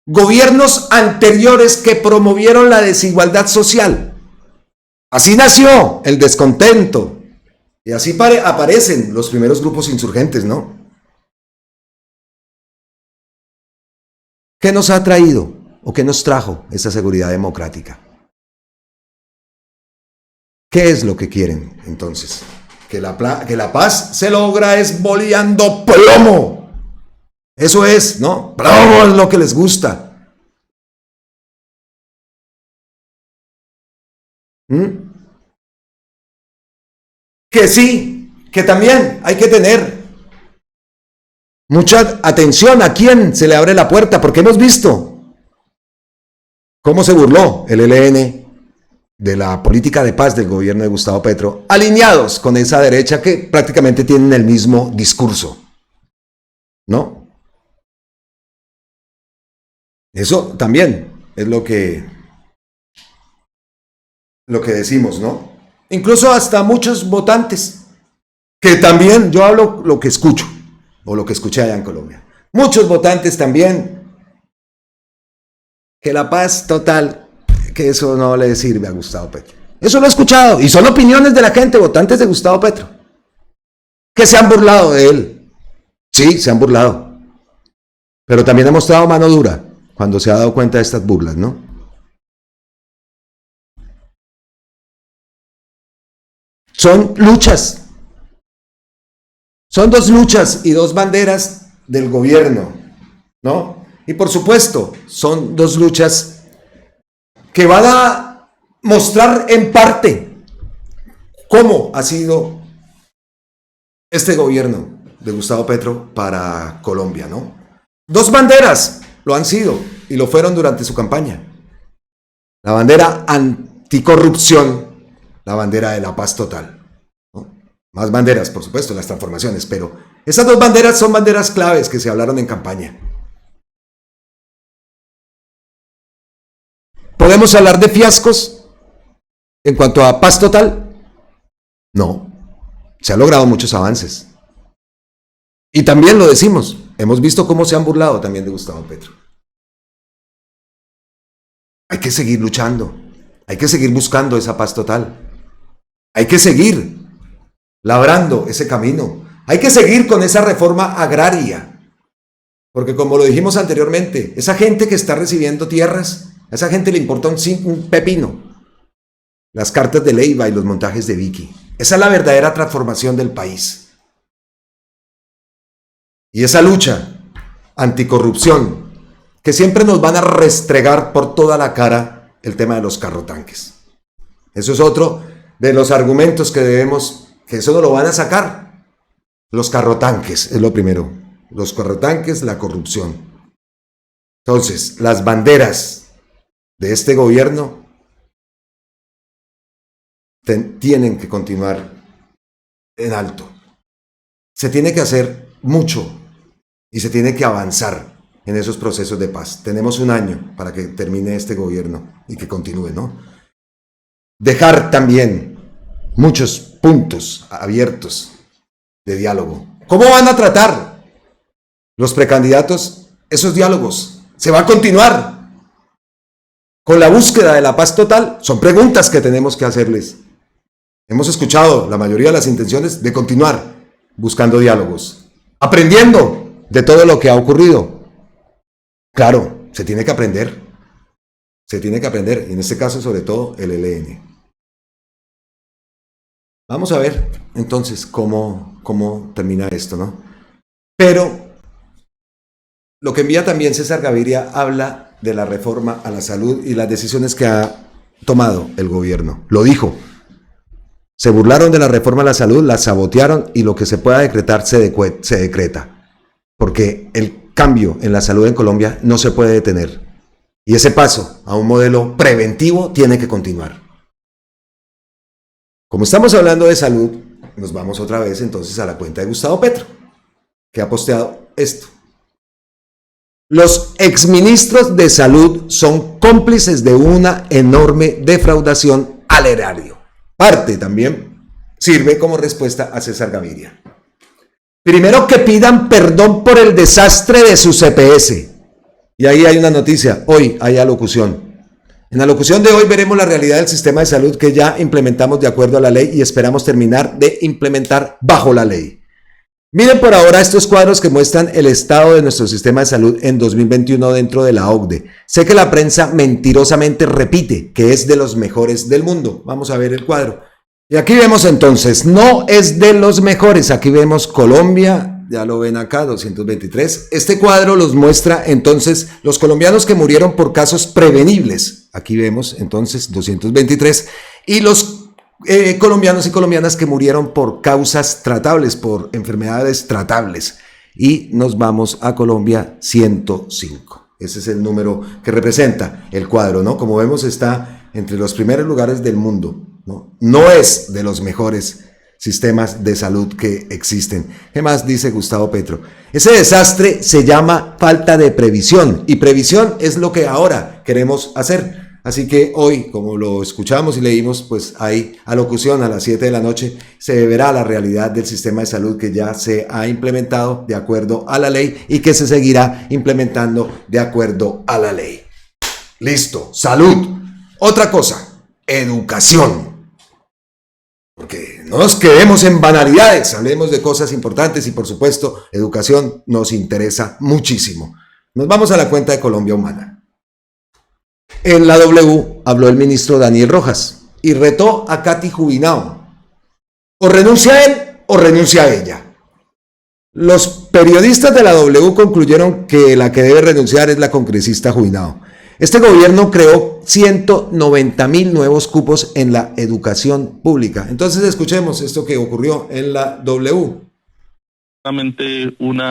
Gobiernos anteriores que promovieron la desigualdad social. Así nació el descontento y así aparecen los primeros grupos insurgentes, ¿no? ¿Qué nos ha traído? ¿O qué nos trajo esa seguridad democrática? ¿Qué es lo que quieren entonces? Que la paz se logra esboleando plomo. Eso es, ¿no? Plomo es lo que les gusta. Que sí, que también hay que tener mucha atención a quién se le abre la puerta, porque hemos visto cómo se burló el ELN de la política de paz del gobierno de Gustavo Petro, alineados con esa derecha que prácticamente tienen el mismo discurso, ¿no? Eso también es lo que decimos, ¿no? Incluso hasta muchos votantes, que también, yo hablo lo que escucho, o lo que escuché allá en Colombia, muchos votantes también, que la paz total, que eso no le sirve a Gustavo Petro. Eso lo he escuchado, y son opiniones de la gente, votantes de Gustavo Petro, que se han burlado de él. Sí, se han burlado, pero también ha mostrado mano dura cuando se ha dado cuenta de estas burlas, ¿no? Son luchas, son dos luchas y dos banderas del gobierno, ¿no? Y por supuesto, son dos luchas que van a mostrar en parte ¿Cómo ha sido este gobierno de Gustavo Petro para Colombia, no? Dos banderas lo han sido y lo fueron durante su campaña. La bandera anticorrupción, la bandera de la paz total, ¿no? Más banderas, por supuesto, las transformaciones, pero esas dos banderas son banderas claves que se hablaron en campaña. ¿Podemos hablar de fiascos en cuanto a paz total? No, se han logrado muchos avances. Y también lo decimos, hemos visto cómo se han burlado también de Gustavo Petro. Hay que seguir luchando, hay que seguir buscando esa paz total, hay que seguir labrando ese camino, hay que seguir con esa reforma agraria, porque como lo dijimos anteriormente, esa gente que está recibiendo tierras, a esa gente le importa un pepino las cartas de Leiva y los montajes de Vicky. Esa es la verdadera transformación del país. Y esa lucha anticorrupción, que siempre nos van a restregar por toda la cara el tema de los carrotanques. Eso es otro de los argumentos que debemos, que eso no lo van a sacar. Los carrotanques es lo primero. Los carrotanques, la corrupción. Entonces, las banderas de este gobierno tienen que continuar en alto. Se tiene que hacer mucho y se tiene que avanzar en esos procesos de paz. Tenemos un año para que termine este gobierno y que continúe, ¿no? Dejar también muchos puntos abiertos de diálogo. ¿Cómo van a tratar los precandidatos esos diálogos? ¿Se va a continuar con la búsqueda de la paz total? Son preguntas que tenemos que hacerles. Hemos escuchado la mayoría de las intenciones de continuar buscando diálogos, aprendiendo de todo lo que ha ocurrido. Claro, se tiene que aprender, y en este caso sobre todo el ELN. Vamos a ver entonces cómo termina esto, ¿no? Pero lo que envía también César Gaviria habla de la reforma a la salud y las decisiones que ha tomado el gobierno. Lo dijo. Se burlaron de la reforma a la salud, la sabotearon y lo que se pueda decretar se decreta. Porque el cambio en la salud en Colombia no se puede detener. Y ese paso a un modelo preventivo tiene que continuar. Como estamos hablando de salud, nos vamos otra vez entonces a la cuenta de Gustavo Petro, que ha posteado esto. Los exministros de salud son cómplices de una enorme defraudación al erario. Parte también sirve como respuesta a César Gaviria. Primero, que pidan perdón por el desastre de su CPS. Y ahí hay una noticia, hoy hay alocución. En la alocución de hoy veremos la realidad del sistema de salud que ya implementamos de acuerdo a la ley y esperamos terminar de implementar bajo la ley. Miren por ahora estos cuadros que muestran el estado de nuestro sistema de salud en 2021 dentro de la OCDE. Sé que la prensa mentirosamente repite que es de los mejores del mundo. Vamos a ver el cuadro. Y aquí vemos entonces, no es de los mejores. Aquí vemos Colombia, ya lo ven acá, 223. Este cuadro los muestra entonces los colombianos que murieron por casos prevenibles. Aquí vemos entonces 223. Y los colombianos y colombianas que murieron por causas tratables, por enfermedades tratables. Y nos vamos a Colombia, 105. Ese es el número que representa el cuadro, ¿no? Como vemos, está entre los primeros lugares del mundo, ¿no? No es de los mejores sistemas de salud que existen. ¿Qué más dice Gustavo Petro? Ese desastre se llama falta de previsión, y previsión es lo que ahora queremos hacer. Así que hoy, como lo escuchamos y leímos, pues hay alocución a las 7 de la noche, se verá la realidad del sistema de salud que ya se ha implementado de acuerdo a la ley y que se seguirá implementando de acuerdo a la ley. Listo, salud. Otra cosa, educación. Porque no nos quedemos en banalidades, hablemos de cosas importantes y por supuesto, educación nos interesa muchísimo. Nos vamos a la cuenta de Colombia Humana. En la W habló el ministro Daniel Rojas y retó a Katy Jubinao. O renuncia él o renuncia a ella. Los periodistas de la W concluyeron que la que debe renunciar es la congresista Jubinao. Este gobierno creó 190.000 nuevos cupos en la educación pública. Entonces escuchemos esto que ocurrió en la W. Realmente un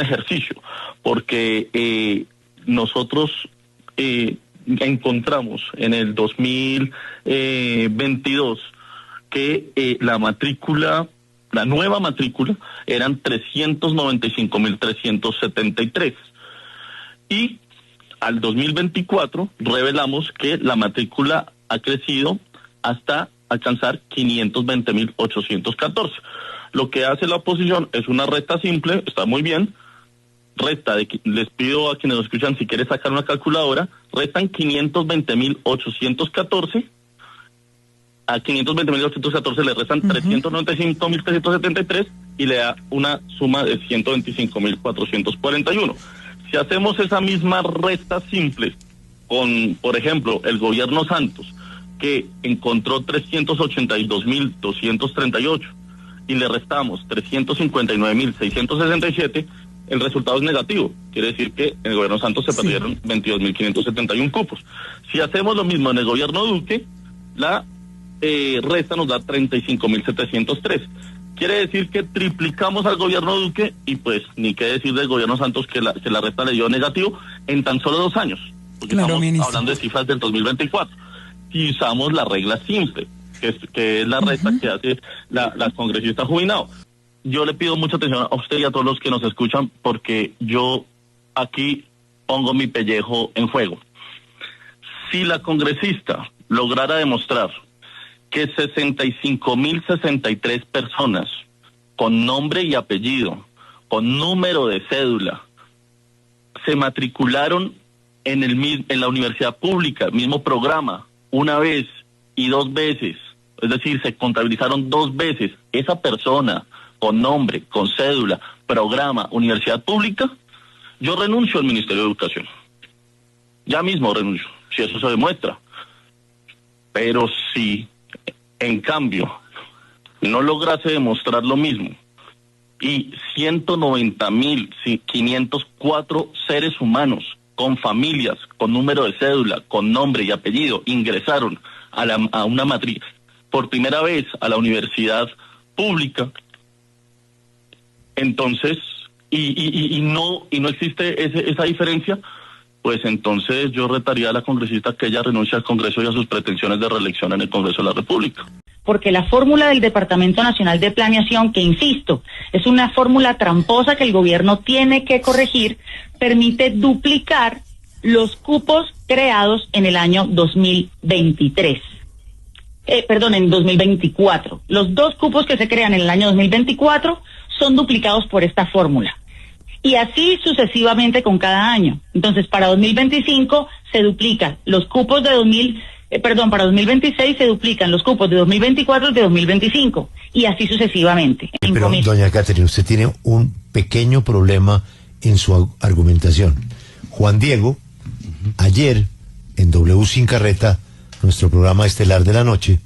ejercicio, porque nosotros encontramos en el 2022 que la nueva matrícula eran 395.373 y al 2024 revelamos que la matrícula ha crecido hasta alcanzar 520.814. Lo que hace la oposición es una resta simple, está muy bien. Les pido a quienes nos escuchan, si quieren sacar una calculadora, restan 520.814. A 520.814 le restan 395.373 y le da una suma de 125.441. Si hacemos esa misma resta simple con, por ejemplo, el gobierno Santos, que encontró 382.238 y le restamos 359.667, el resultado es negativo. Quiere decir que en el gobierno Santos se perdieron 22.571 cupos. Si hacemos lo mismo en el gobierno Duque, la resta nos da 35.703. Quiere decir que triplicamos al gobierno Duque y pues ni qué decir del gobierno Santos que la resta le dio negativo en tan solo 2 años. Porque claro, estamos ministro, hablando de cifras del 2024. Si usamos la regla simple, que es la resta que hace la congresista Jubilado. Yo le pido mucha atención a usted y a todos los que nos escuchan, porque yo aquí pongo mi pellejo en juego. Si la congresista lograra demostrar que 65.063 personas con nombre y apellido, con número de cédula, se matricularon en la universidad pública, mismo programa, una vez y 2 veces, es decir, se contabilizaron 2 veces, esa persona con nombre, con cédula, programa, universidad pública, yo renuncio al Ministerio de Educación. Ya mismo renuncio, si eso se demuestra. Pero si, en cambio, no lograse demostrar lo mismo y 190.504 seres humanos con familias, con número de cédula, con nombre y apellido, ingresaron a una matrícula por primera vez a la universidad pública, entonces, y no existe esa diferencia, pues entonces yo retaría a la congresista que ella renuncie al Congreso y a sus pretensiones de reelección en el Congreso de la República. Porque la fórmula del Departamento Nacional de Planeación, que insisto, es una fórmula tramposa que el gobierno tiene que corregir, permite duplicar los cupos creados en el año 2023. En 2024. Los 2 cupos que se crean en el año 2024 son duplicados por esta fórmula. Y así sucesivamente con cada año. Entonces, para 2025 se duplican los cupos de para 2026 se duplican los cupos de 2024 y de 2025. Y así sucesivamente. Pero, doña Catherine, usted tiene un pequeño problema en su argumentación. Juan Diego, ayer, en W Sin Carreta, nuestro programa estelar de la noche,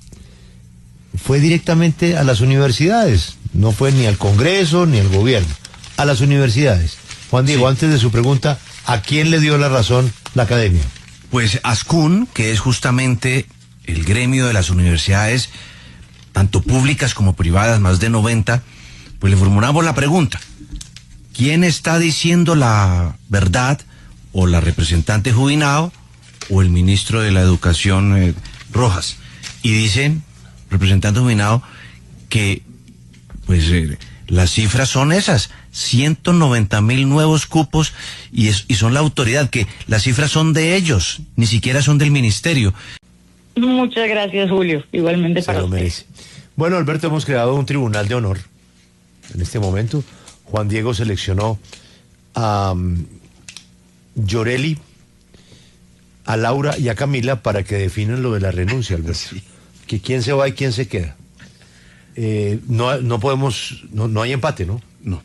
fue directamente a las universidades. No fue ni al Congreso ni al gobierno. A las universidades. Juan Diego, antes de su pregunta, ¿a quién le dio la razón la academia? Pues ASCUN, que es justamente el gremio de las universidades, tanto públicas como privadas, más de 90, pues le formulamos la pregunta: ¿quién está diciendo la verdad? ¿O la representante Jubilado o el ministro de la Educación, Rojas? Y dicen, representante Jubilado, que pues las cifras son esas, 190.000 nuevos cupos y son la autoridad, que las cifras son de ellos, ni siquiera son del ministerio. Muchas gracias, Julio. Igualmente para usted. Merece. Bueno, Alberto, hemos creado un tribunal de honor. En este momento, Juan Diego seleccionó a Yoreli, a Laura y a Camila para que definan lo de la renuncia, Alberto. Sí. Que quién se va y quién se queda. No podemos, no hay empate, ¿no? No.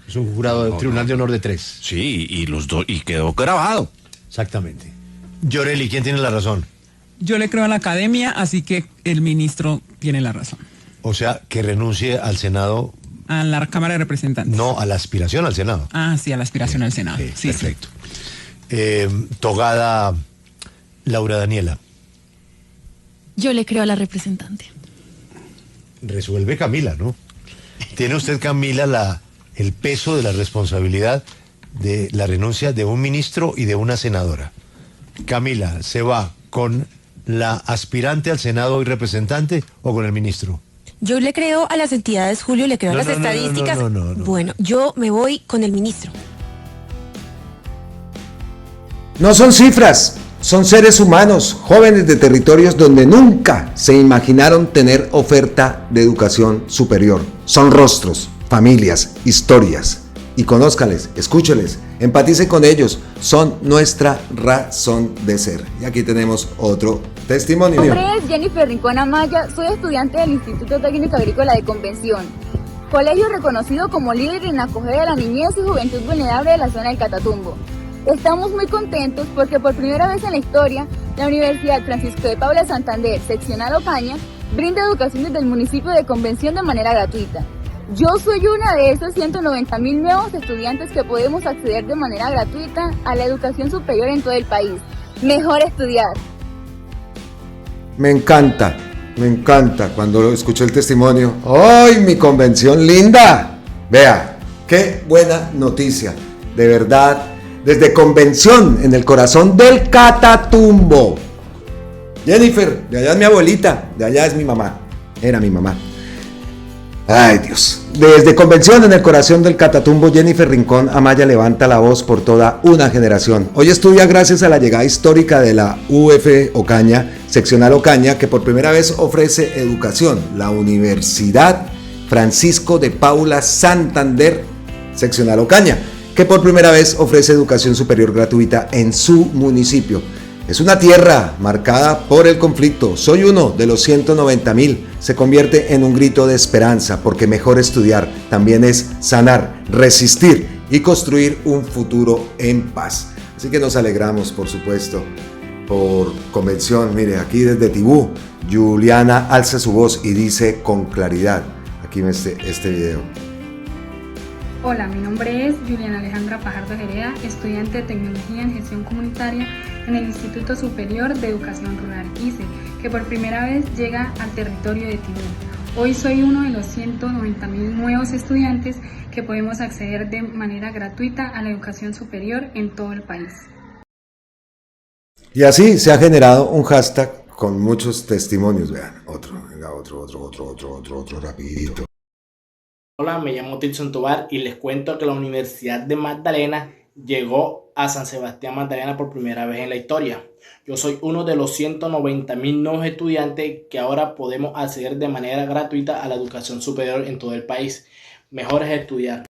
Es un jurado de tribunal de honor de 3. Sí, y los dos, y quedó grabado. Exactamente. Yoreli, ¿quién tiene la razón? yo le creo a la academia, así que el ministro tiene la razón. O sea, que renuncie al Senado. A la Cámara de Representantes. No, a la aspiración al Senado. Ah, sí, a la aspiración al Senado. Sí, perfecto. Togada Laura Daniela. Yo le creo a la representante. Resuelve Camila, ¿no? Tiene usted, Camila, el peso de la responsabilidad de la renuncia de un ministro y de una senadora. Camila, ¿se va con la aspirante al Senado y representante o con el ministro? Yo le creo a las entidades, Julio, le creo a las estadísticas. No. Bueno, yo me voy con el ministro. No son cifras, son seres humanos, jóvenes de territorios donde nunca se imaginaron tener oferta de educación superior. Son rostros, familias, historias. Y conózcales, escúcheles, empatice con ellos, son nuestra razón de ser. Y aquí tenemos otro testimonio. Mi nombre es Jennifer Rincón Amaya, soy estudiante del Instituto Técnico Agrícola de Convención, colegio reconocido como líder en acoger a la niñez y juventud vulnerable de la zona del Catatumbo. Estamos muy contentos porque por primera vez en la historia, la Universidad Francisco de Paula Santander, seccional Ocaña, brinda educación desde el municipio de Convención de manera gratuita. Yo soy una de esos 190.000 nuevos estudiantes que podemos acceder de manera gratuita a la educación superior en todo el país. Mejor estudiar. Me encanta cuando escuché el testimonio. ¡Ay, mi convención linda! Vea, qué buena noticia, de verdad, desde Convención, en el corazón del Catatumbo. Jennifer, de allá es mi abuelita, de allá es mi mamá, era mi mamá. Ay, Dios. Desde Convención, en el corazón del Catatumbo, Jennifer Rincón Amaya levanta la voz por toda una generación. Hoy estudia gracias a la llegada histórica de la UF Ocaña, seccional Ocaña, que por primera vez ofrece educación. La Universidad Francisco de Paula Santander, seccional Ocaña, que por primera vez ofrece educación superior gratuita en su municipio. Es una tierra marcada por el conflicto. Soy uno de los 190.000. Se convierte en un grito de esperanza, porque mejor estudiar también es sanar, resistir y construir un futuro en paz. Así que nos alegramos, por supuesto, por Convención. Mire, aquí desde Tibú, Juliana alza su voz y dice con claridad, aquí en este video. Hola, mi nombre es Juliana Alejandra Fajardo Jereda, estudiante de Tecnología en Gestión Comunitaria en el Instituto Superior de Educación Rural, ICE, que por primera vez llega al territorio de Tibú. Hoy soy uno de los 190.000 nuevos estudiantes que podemos acceder de manera gratuita a la educación superior en todo el país. Y así se ha generado un hashtag con muchos testimonios. Vean, otro rapidito. Hola, me llamo Tilson Tobar y les cuento que la Universidad de Magdalena llegó a San Sebastián Magdalena por primera vez en la historia. Yo soy uno de los 190.000 nuevos estudiantes que ahora podemos acceder de manera gratuita a la educación superior en todo el país. Mejor es estudiar.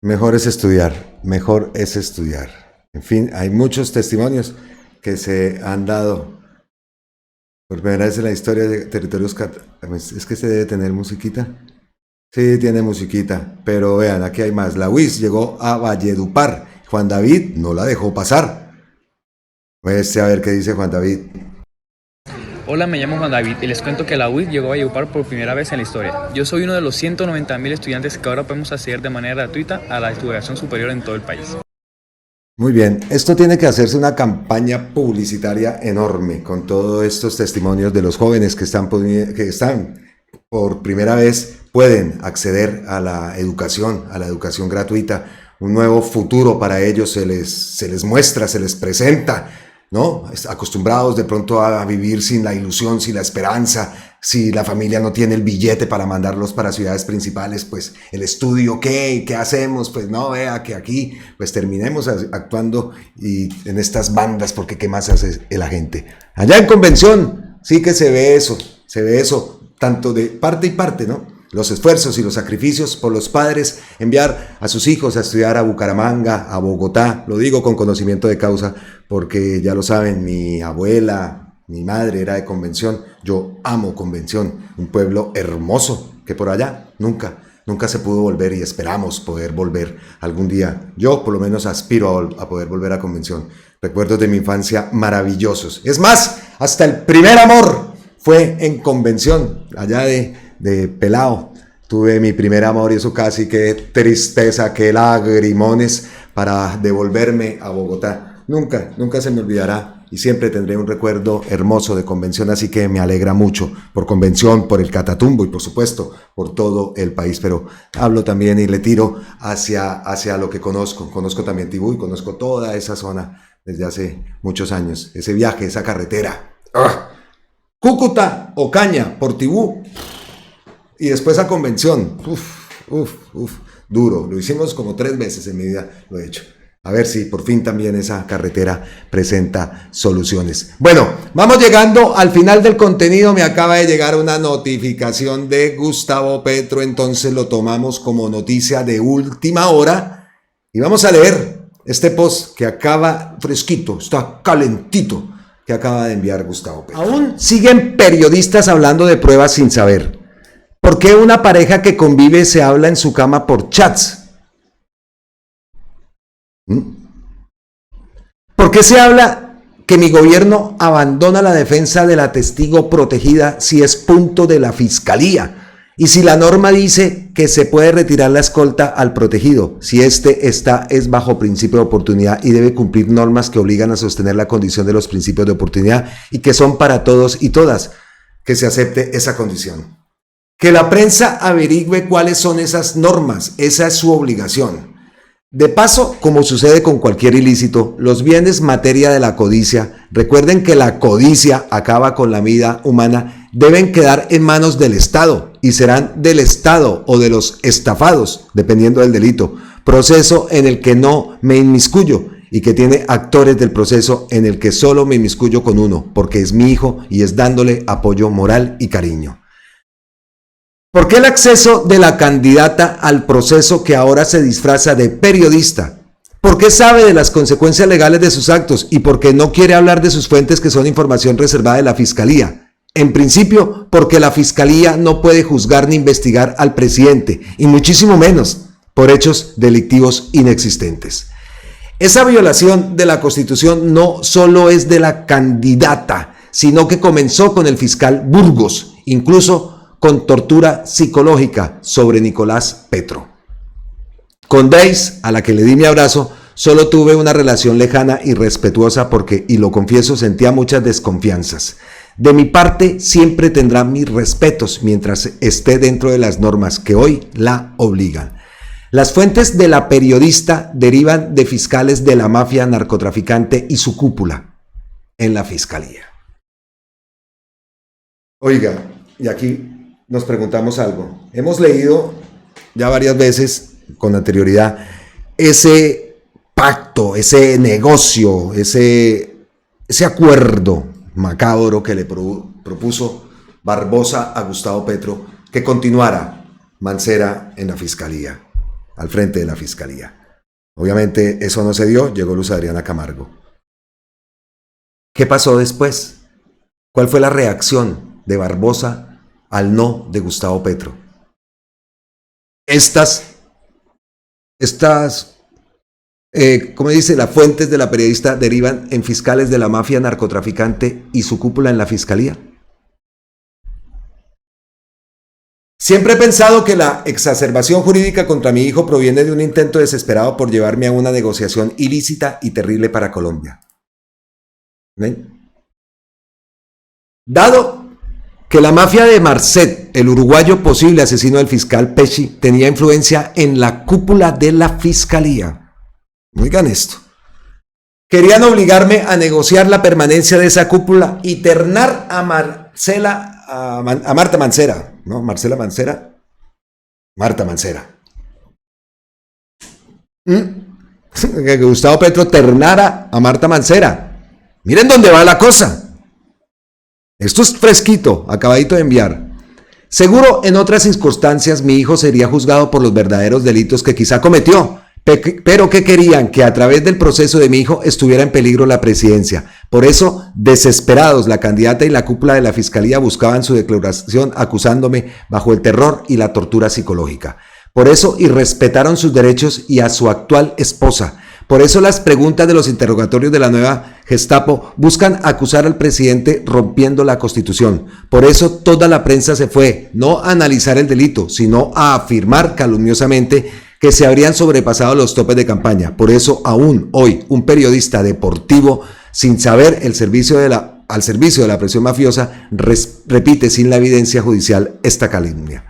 Mejor es estudiar, mejor es estudiar. En fin, hay muchos testimonios que se han dado por primera vez en la historia de territorios. Es que se debe tener musiquita. Sí, tiene musiquita, pero vean, aquí hay más. La UIS llegó a Valledupar. Juan David no la dejó pasar. Pues a ver qué dice Juan David. Hola, me llamo Juan David y les cuento que la UIS llegó a Valledupar por primera vez en la historia. Yo soy uno de los 190.000 estudiantes que ahora podemos acceder de manera gratuita a la educación superior en todo el país. Muy bien, esto tiene que hacerse una campaña publicitaria enorme con todos estos testimonios de los jóvenes que están por primera vez pueden acceder a la educación gratuita, un nuevo futuro para ellos se les muestra, se les presenta, ¿no? Acostumbrados de pronto a vivir sin la ilusión, sin la esperanza, si la familia no tiene el billete para mandarlos para ciudades principales, pues el estudio, ¿qué hacemos? Pues no, vea que aquí pues terminemos actuando y en estas bandas, porque ¿qué más hace la gente? Allá en Convención sí que se ve eso, tanto de parte y parte, ¿no? Los esfuerzos y los sacrificios por los padres, enviar a sus hijos a estudiar a Bucaramanga, a Bogotá, lo digo con conocimiento de causa, porque ya lo saben, mi abuela, mi madre era de Convención, yo amo Convención, un pueblo hermoso que por allá nunca se pudo volver y esperamos poder volver algún día. Yo por lo menos aspiro a poder volver a Convención. Recuerdos de mi infancia maravillosos. Es más, hasta el primer amor fue en Convención, allá de pelado. Tuve mi primer amor y eso casi que tristeza, que lagrimones para devolverme a Bogotá. nunca se me olvidará y siempre tendré un recuerdo hermoso de Convención, así que me alegra mucho por Convención, por el Catatumbo y por supuesto por todo el país, pero hablo también y le tiro hacia lo que conozco también Tibú y conozco toda esa zona desde hace muchos años, ese viaje, esa carretera, Cúcuta, Ocaña, por Tibú y después a Convención, duro, lo hicimos como 3 veces en mi vida, lo he hecho. A ver si por fin también esa carretera presenta soluciones. Bueno, vamos llegando al final del contenido. Me acaba de llegar una notificación de Gustavo Petro, entonces lo tomamos como noticia de última hora. Y vamos a leer este post que acaba fresquito, está calentito, que acaba de enviar Gustavo Petro. Aún siguen periodistas hablando de pruebas sin saber. ¿Por qué una pareja que convive se habla en su cama por chats? ¿Por qué se habla que mi gobierno abandona la defensa de la testigo protegida si es punto de la fiscalía? Y si la norma dice que se puede retirar la escolta al protegido, si es bajo principio de oportunidad y debe cumplir normas que obligan a sostener la condición de los principios de oportunidad y que son para todos y todas, que se acepte esa condición. Que la prensa averigüe cuáles son esas normas, esa es su obligación. De paso, como sucede con cualquier ilícito, los bienes materia de la codicia, recuerden que la codicia acaba con la vida humana, deben quedar en manos del Estado y serán del Estado o de los estafados, dependiendo del delito, proceso en el que no me inmiscuyo y que tiene actores del proceso en el que solo me inmiscuyo con uno, porque es mi hijo y es dándole apoyo moral y cariño. ¿Por qué el acceso de la candidata al proceso que ahora se disfraza de periodista? ¿Por qué sabe de las consecuencias legales de sus actos y por qué no quiere hablar de sus fuentes que son información reservada de la Fiscalía? En principio, porque la Fiscalía no puede juzgar ni investigar al presidente, y muchísimo menos por hechos delictivos inexistentes. Esa violación de la Constitución no solo es de la candidata, sino que comenzó con el fiscal Burgos, incluso con tortura psicológica sobre Nicolás Petro. Con Days, a la que le di mi abrazo, solo tuve una relación lejana y respetuosa porque, y lo confieso, sentía muchas desconfianzas. De mi parte, siempre tendrá mis respetos mientras esté dentro de las normas que hoy la obligan. Las fuentes de la periodista derivan de fiscales de la mafia narcotraficante y su cúpula en la Fiscalía. Oiga, y aquí nos preguntamos algo. Hemos leído ya varias veces con anterioridad ese pacto, ese negocio, ese acuerdo macabro que le propuso Barbosa a Gustavo Petro, que continuara Mancera en la Fiscalía, al frente de la Fiscalía. Obviamente eso no se dio, llegó Luz Adriana Camargo. ¿Qué pasó después? ¿Cuál fue la reacción de Barbosa al no de Gustavo Petro? Como dice, las fuentes de la periodista derivan en fiscales de la mafia narcotraficante y su cúpula en la Fiscalía. Siempre he pensado que la exacerbación jurídica contra mi hijo proviene de un intento desesperado por llevarme a una negociación ilícita y terrible para Colombia. ¿Ven? Dado que la mafia de Marcet, el uruguayo posible asesino del fiscal Pesci, tenía influencia en la cúpula de la Fiscalía. Oigan esto. Querían obligarme a negociar la permanencia de esa cúpula y ternar a Marta Mancera. ¿No? Marcela Mancera. Marta Mancera. Que Gustavo Petro ternara a Marta Mancera. Miren dónde va la cosa. Esto es fresquito, acabadito de enviar. Seguro en otras circunstancias mi hijo sería juzgado por los verdaderos delitos que quizá cometió, pero que querían que a través del proceso de mi hijo estuviera en peligro la presidencia. Por eso, desesperados, la candidata y la cúpula de la Fiscalía buscaban su declaración acusándome bajo el terror y la tortura psicológica. Por eso irrespetaron sus derechos y a su actual esposa. Por eso las preguntas de los interrogatorios de la nueva Gestapo buscan acusar al presidente rompiendo la Constitución. Por eso toda la prensa se fue, no a analizar el delito, sino a afirmar calumniosamente que se habrían sobrepasado los topes de campaña. Por eso, aún hoy, un periodista deportivo, sin saber al servicio de la presión mafiosa, repite sin la evidencia judicial esta calumnia.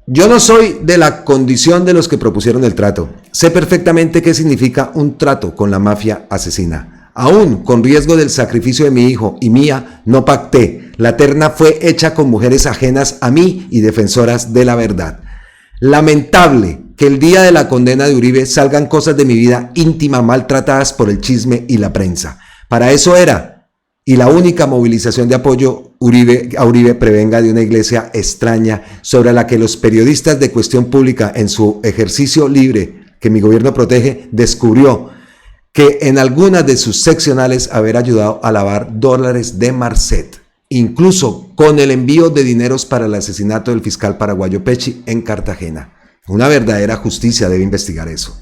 Yo no soy de la condición de los que propusieron el trato. Sé perfectamente qué significa un trato con la mafia asesina. Aún con riesgo del sacrificio de mi hijo y mía, no pacté. La terna fue hecha con mujeres ajenas a mí y defensoras de la verdad. Lamentable que el día de la condena de Uribe salgan cosas de mi vida íntima maltratadas por el chisme y la prensa. Para eso era, y la única movilización de apoyo a Uribe prevenga de una iglesia extraña sobre la que los periodistas de Cuestión Pública, en su ejercicio libre que mi gobierno protege, descubrió que en algunas de sus seccionales haber ayudado a lavar dólares de Marcet, incluso con el envío de dineros para el asesinato del fiscal paraguayo Pecci en Cartagena. Una verdadera justicia debe investigar eso.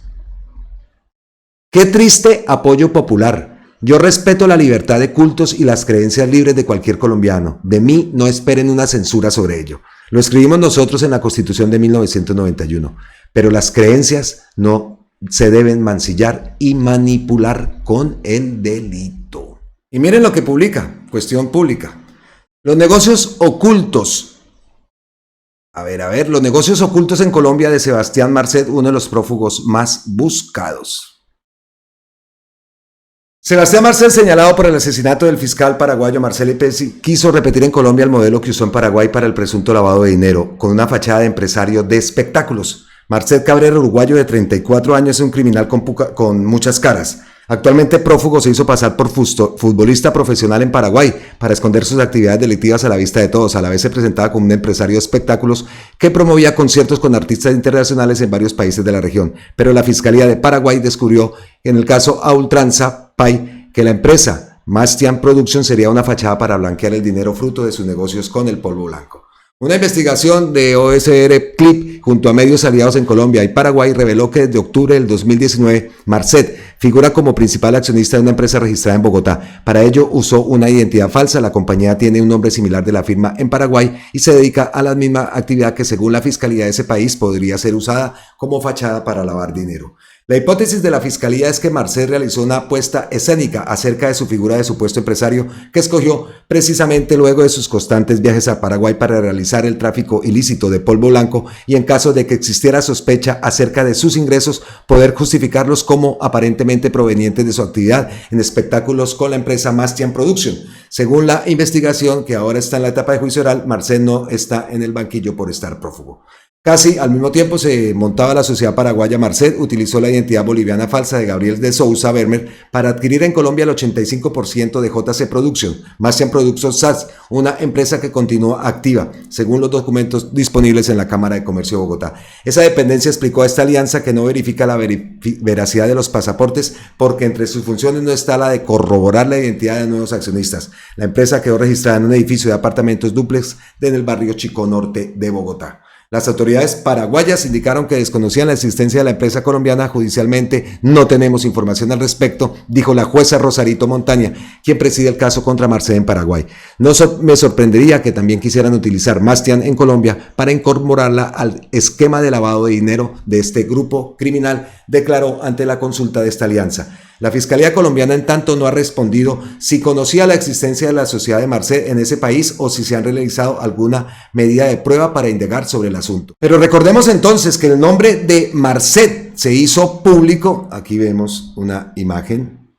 Qué triste apoyo popular. Yo respeto la libertad de cultos y las creencias libres de cualquier colombiano. De mí no esperen una censura sobre ello. Lo escribimos nosotros en la Constitución de 1991. Pero las creencias no se deben mancillar y manipular con el delito. Y miren lo que publica Cuestión Pública. Los negocios ocultos. Los negocios ocultos en Colombia de Sebastián Marcet, uno de los prófugos más buscados. Sebastián Marcet, señalado por el asesinato del fiscal paraguayo Marcelo Pecci, quiso repetir en Colombia el modelo que usó en Paraguay para el presunto lavado de dinero, con una fachada de empresario de espectáculos. Marcet Cabrera, uruguayo de 34 años, es un criminal con muchas caras. Actualmente prófugo, se hizo pasar por futbolista profesional en Paraguay para esconder sus actividades delictivas a la vista de todos. A la vez se presentaba como un empresario de espectáculos que promovía conciertos con artistas internacionales en varios países de la región. Pero la Fiscalía de Paraguay descubrió en el caso a ultranza que la empresa Mastian Production sería una fachada para blanquear el dinero fruto de sus negocios con el polvo blanco. Una investigación de OSR Clip junto a medios aliados en Colombia y Paraguay reveló que desde octubre del 2019 Marcet figura como principal accionista de una empresa registrada en Bogotá. Para ello usó una identidad falsa. La compañía tiene un nombre similar de la firma en Paraguay y se dedica a la misma actividad que, según la fiscalía de ese país, podría ser usada como fachada para lavar dinero. La hipótesis de la Fiscalía es que Marcet realizó una apuesta escénica acerca de su figura de supuesto empresario que escogió precisamente luego de sus constantes viajes a Paraguay para realizar el tráfico ilícito de polvo blanco y, en caso de que existiera sospecha acerca de sus ingresos, poder justificarlos como aparentemente provenientes de su actividad en espectáculos con la empresa Mastian Production. Según la investigación, que ahora está en la etapa de juicio oral, Marcet no está en el banquillo por estar prófugo. Casi al mismo tiempo se montaba la sociedad paraguaya. Marcet utilizó la identidad boliviana falsa de Gabriel de Sousa Bermer para adquirir en Colombia el 85% de JC Production, Mastian Production SAS, una empresa que continúa activa, según los documentos disponibles en la Cámara de Comercio de Bogotá. Esa dependencia explicó a esta alianza que no verifica la veracidad de los pasaportes porque entre sus funciones no está la de corroborar la identidad de nuevos accionistas. La empresa quedó registrada en un edificio de apartamentos dúplex en el barrio Chico Norte de Bogotá. Las autoridades paraguayas indicaron que desconocían la existencia de la empresa colombiana. Judicialmente no tenemos información al respecto, dijo la jueza Rosarito Montaña, quien preside el caso contra Marcet en Paraguay. No me sorprendería que también quisieran utilizar Mastian en Colombia para incorporarla al esquema de lavado de dinero de este grupo criminal, declaró ante la consulta de esta alianza. La Fiscalía colombiana, en tanto, no ha respondido si conocía la existencia de la sociedad de Marcet en ese país o si se han realizado alguna medida de prueba para indagar sobre el asunto. Pero recordemos entonces que el nombre de Marcet se hizo público. Aquí vemos una imagen.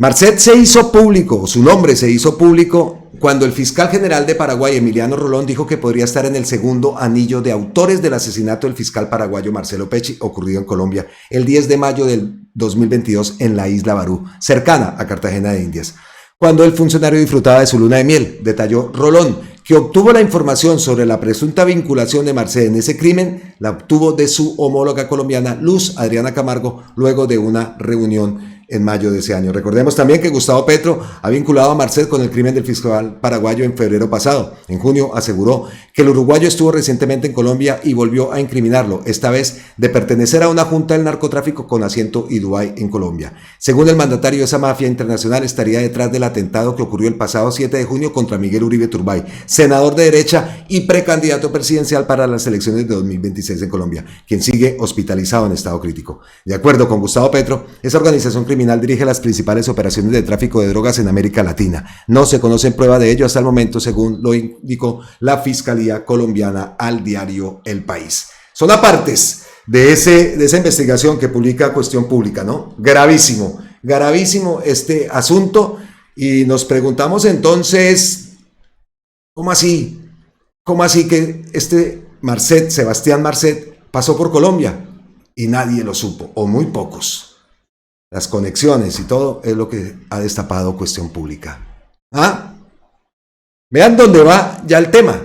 Marcet se hizo público, su nombre se hizo público cuando el fiscal general de Paraguay, Emiliano Rolón, dijo que podría estar en el segundo anillo de autores del asesinato del fiscal paraguayo Marcelo Pecci, ocurrido en Colombia el 10 de mayo del 2022 en la isla Barú, cercana a Cartagena de Indias. Cuando el funcionario disfrutaba de su luna de miel, detalló Rolón, que obtuvo la información sobre la presunta vinculación de Marcet en ese crimen, la obtuvo de su homóloga colombiana Luz Adriana Camargo, luego de una reunión en mayo de ese año. Recordemos también que Gustavo Petro ha vinculado a Marcet con el crimen del fiscal paraguayo en febrero pasado. En junio aseguró que el uruguayo estuvo recientemente en Colombia y volvió a incriminarlo, esta vez de pertenecer a una junta del narcotráfico con asiento en Dubái, en Colombia. Según el mandatario, esa mafia internacional estaría detrás del atentado que ocurrió el pasado 7 de junio contra Miguel Uribe Turbay, senador de derecha y precandidato presidencial para las elecciones de 2026 en Colombia, quien sigue hospitalizado en estado crítico. De acuerdo con Gustavo Petro, esa organización criminal dirige las principales operaciones de tráfico de drogas en América Latina. No se conocen pruebas de ello hasta el momento, según lo indicó la Fiscalía colombiana al diario El País. Son apartes de esa investigación que publica Cuestión Pública, ¿no? Gravísimo este asunto, y nos preguntamos entonces, ¿cómo así? ¿Cómo así que Marcet, Sebastián Marcet, pasó por Colombia y nadie lo supo, o muy pocos? Las conexiones y todo es lo que ha destapado Cuestión Pública. Vean dónde va ya el tema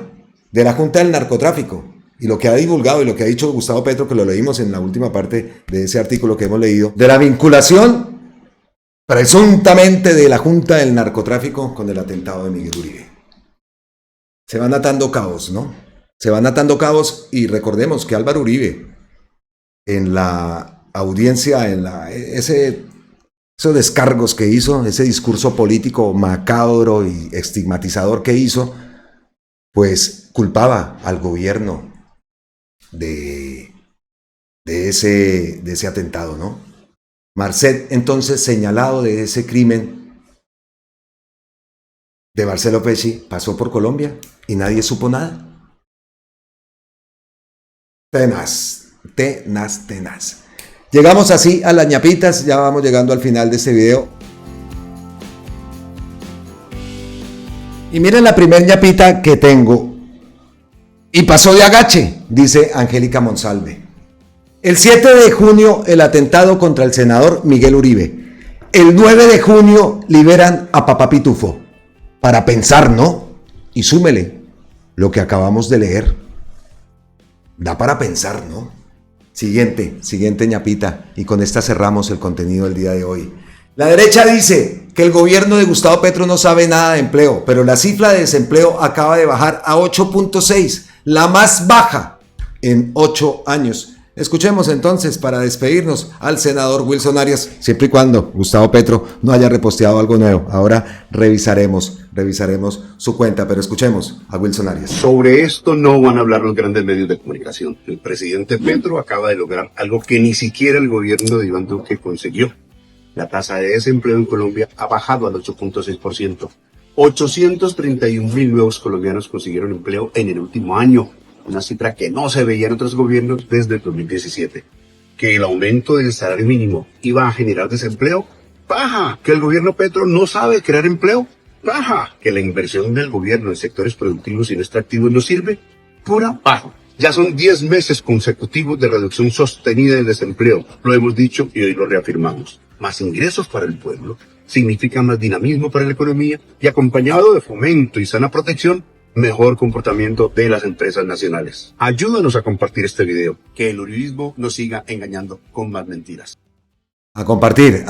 de la Junta del Narcotráfico y lo que ha divulgado y lo que ha dicho Gustavo Petro, que lo leímos en la última parte de ese artículo que hemos leído, de la vinculación presuntamente de la Junta del Narcotráfico con el atentado de Miguel Uribe. Se van atando cabos, ¿no? Se van atando cabos, y recordemos que Álvaro Uribe, en la audiencia, esos descargos que hizo, ese discurso político macabro y estigmatizador que hizo, pues culpaba al gobierno de ese atentado, ¿no? Marcet, entonces, señalado de ese crimen de Marcelo Pesci, pasó por Colombia y nadie supo nada. Tenaz. Llegamos así a las ñapitas, ya vamos llegando al final de este video. Y miren la primer ñapita que tengo. Y pasó de agache, dice Angélica Monsalve. El 7 de junio, el atentado contra el senador Miguel Uribe. El 9 de junio liberan a Papá Pitufo. Para pensar, ¿no? Y súmele lo que acabamos de leer. Da para pensar, ¿no? Siguiente ñapita, y con esta cerramos el contenido del día de hoy. La derecha dice que el gobierno de Gustavo Petro no sabe nada de empleo, pero la cifra de desempleo acaba de bajar a 8.6, la más baja en 8 años. Escuchemos entonces, para despedirnos, al senador Wilson Arias, siempre y cuando Gustavo Petro no haya reposteado algo nuevo. Ahora revisaremos su cuenta, pero escuchemos a Wilson Arias. Sobre esto no van a hablar los grandes medios de comunicación. El presidente Petro acaba de lograr algo que ni siquiera el gobierno de Iván Duque consiguió. La tasa de desempleo en Colombia ha bajado al 8.6%. 831,000 nuevos colombianos consiguieron empleo en el último año, una cifra que no se veía en otros gobiernos desde el 2017. Que el aumento del salario mínimo iba a generar desempleo, baja. Que el gobierno Petro no sabe crear empleo, baja. Que la inversión del gobierno en sectores productivos y no extractivos no sirve, pura baja. Ya son 10 meses consecutivos de reducción sostenida del desempleo. Lo hemos dicho y hoy lo reafirmamos. Más ingresos para el pueblo significa más dinamismo para la economía, y acompañado de fomento y sana protección, mejor comportamiento de las empresas nacionales. Ayúdanos a compartir este video, que el uribismo nos siga engañando con más mentiras. A compartir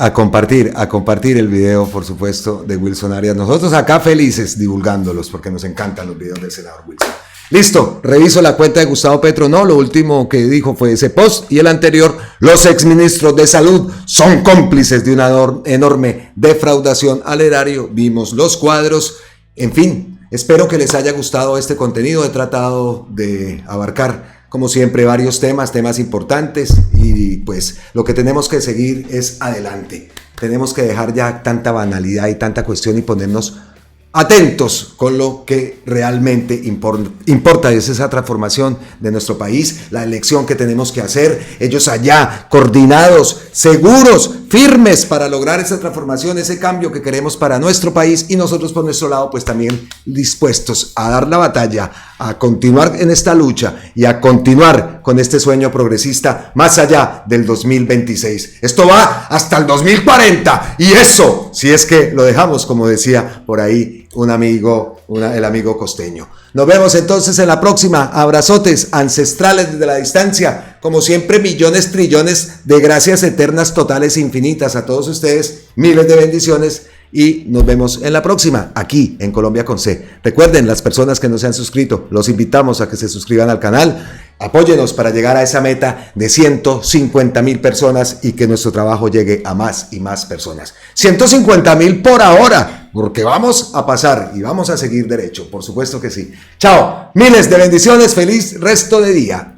el video, por supuesto, de Wilson Arias. Nosotros acá felices divulgándolos, porque nos encantan los videos del senador Wilson. Listo, reviso la cuenta de Gustavo Petro. No, lo último que dijo fue ese post, y el anterior: los exministros de salud son cómplices de una enorme defraudación al erario. Vimos los cuadros, en fin. Espero que les haya gustado este contenido. He tratado de abarcar, como siempre, varios temas importantes, y pues lo que tenemos que seguir es adelante. Tenemos que dejar ya tanta banalidad y tanta cuestión y ponernos atentos con lo que realmente importa, es esa transformación de nuestro país, la elección que tenemos que hacer, ellos allá coordinados, seguros, firmes para lograr esa transformación, ese cambio que queremos para nuestro país, y nosotros por nuestro lado pues también dispuestos a dar la batalla, a continuar en esta lucha y a continuar con este sueño progresista más allá del 2026. Esto va hasta el 2040, y eso, si es que lo dejamos, como decía por ahí un amigo el amigo costeño. Nos vemos entonces en la próxima. Abrazotes ancestrales desde la distancia. Como siempre, millones, trillones de gracias eternas, totales, infinitas a todos ustedes. Miles de bendiciones. Y nos vemos en la próxima, aquí en Colombia con C. Recuerden, las personas que no se han suscrito, los invitamos a que se suscriban al canal. Apóyenos para llegar a esa meta de 150,000 personas y que nuestro trabajo llegue a más y más personas. 150,000 por ahora, porque vamos a pasar y vamos a seguir derecho, por supuesto que sí. Chao, miles de bendiciones, feliz resto de día.